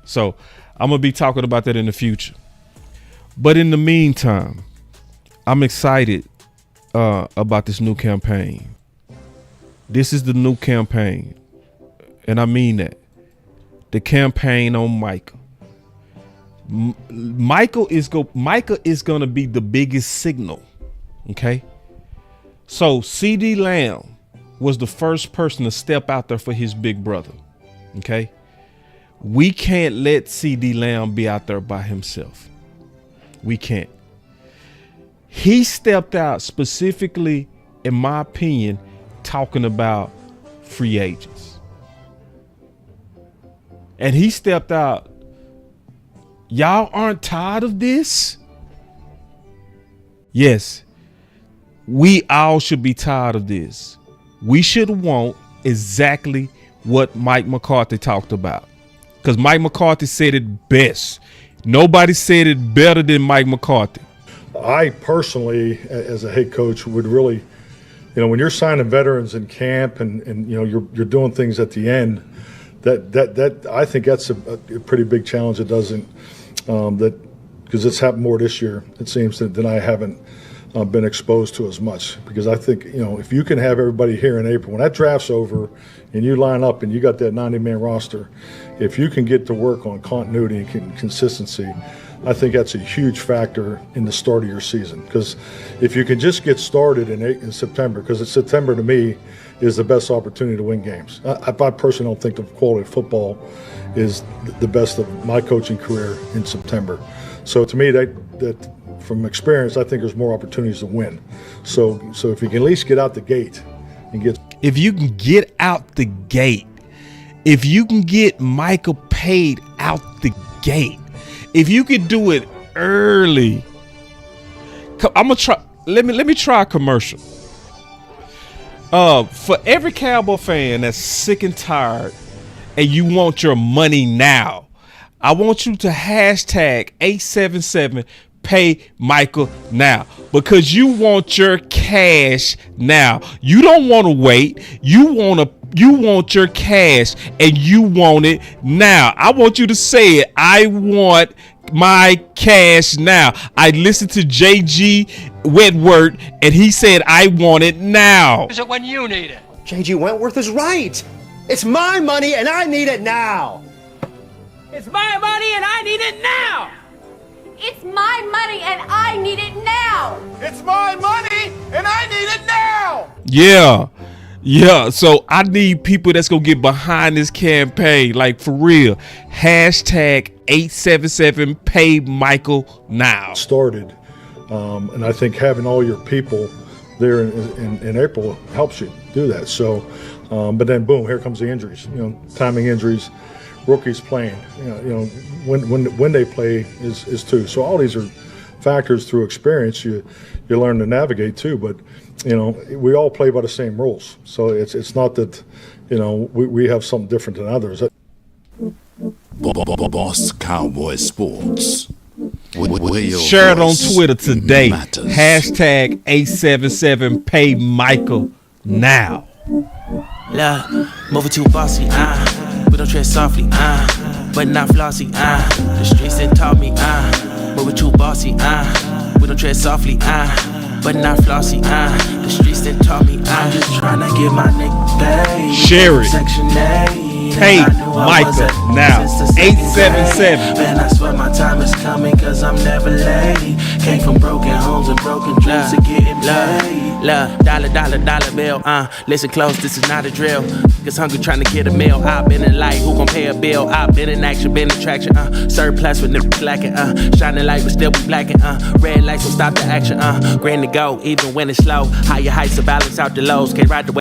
So I'm gonna be talking about that in the future. But in the meantime, I'm excited about this new campaign. This is the new campaign, and I mean that. The campaign on Micah. Micah is gonna be the biggest signal. Okay, so CD Lamb was the first person to step out there for his big brother. Okay, we can't let CD Lamb be out there by himself. We can't. He stepped out specifically, in my opinion, talking about free agents. And he stepped out. Y'all aren't tired of this? Yes. We all should be tired of this. We should want exactly what Mike McCarthy talked about. Because Mike McCarthy said it best. Nobody said it better than Mike McCarthy. I personally, as a head coach, would really when you're signing veterans in camp and you're doing things at the end, that I think that's a pretty big challenge. It doesn't because it's happened more this year, it seems, than I haven't been exposed to as much. Because I think if you can have everybody here in April, when that draft's over and you line up and you got that 90-man roster, if you can get to work on continuity and consistency, I think that's a huge factor in the start of your season. Because if you can just get started in September, because September to me is the best opportunity to win games. I personally don't think the quality of football is the best of my coaching career in September. So to me, that from experience, I think there's more opportunities to win. So if you can at least get out the gate and get. If you can get out the gate, if you can get Micah paid out the gate, if you could do it early, I'm gonna try. Let me try a commercial. For every Cowboy fan that's sick and tired, and you want your money now, I want you to hashtag 877 pay Micah now, because you want your cash now. You don't want to wait. You want your cash, and you want it now. I want you to say it. I want my cash now. I listened to JG Wentworth, and he said I want it now. Is it when you need it? J.G. Wentworth is right. It's my money and I need it now. It's my money and I need it now. It's my money and I need it now. It's my money and I need it now. Yeah. So I need people that's gonna get behind this campaign, like for real. Hashtag 877 pay Michael now. Started, and I think having all your people there in April helps you do that. So, but then boom, here comes the injuries. Timing injuries, rookies playing. When they play is too. So all these are factors through experience you learn to navigate too. But we all play by the same rules. So it's not that we have something different than others. Boss Cowboy Sports. Share it on Twitter today. Hashtag 877 pay Michael now. Love, moving too bossy, we don't tread softly, but not flossy, the streets done taught me, moving too bossy, we don't tread softly, but not flossy, the streets done taught me, I'm just trying to get my nigga paid. Share it. Section A. Pay Micah now. 877. Man, I swear my time is coming, cause I'm never late. Came from broken homes and broken dreams to getting paid. Love, dollar bill, listen close, this is not a drill. Cause hungry trying to get a meal. I've been in light, who gon' pay a bill? I've been in action, been in traction, surplus with niggas lacking, shining light but still be blacking, red lights will stop the action, grand to go, even when it's slow. Higher heights to balance out the lows, can't ride the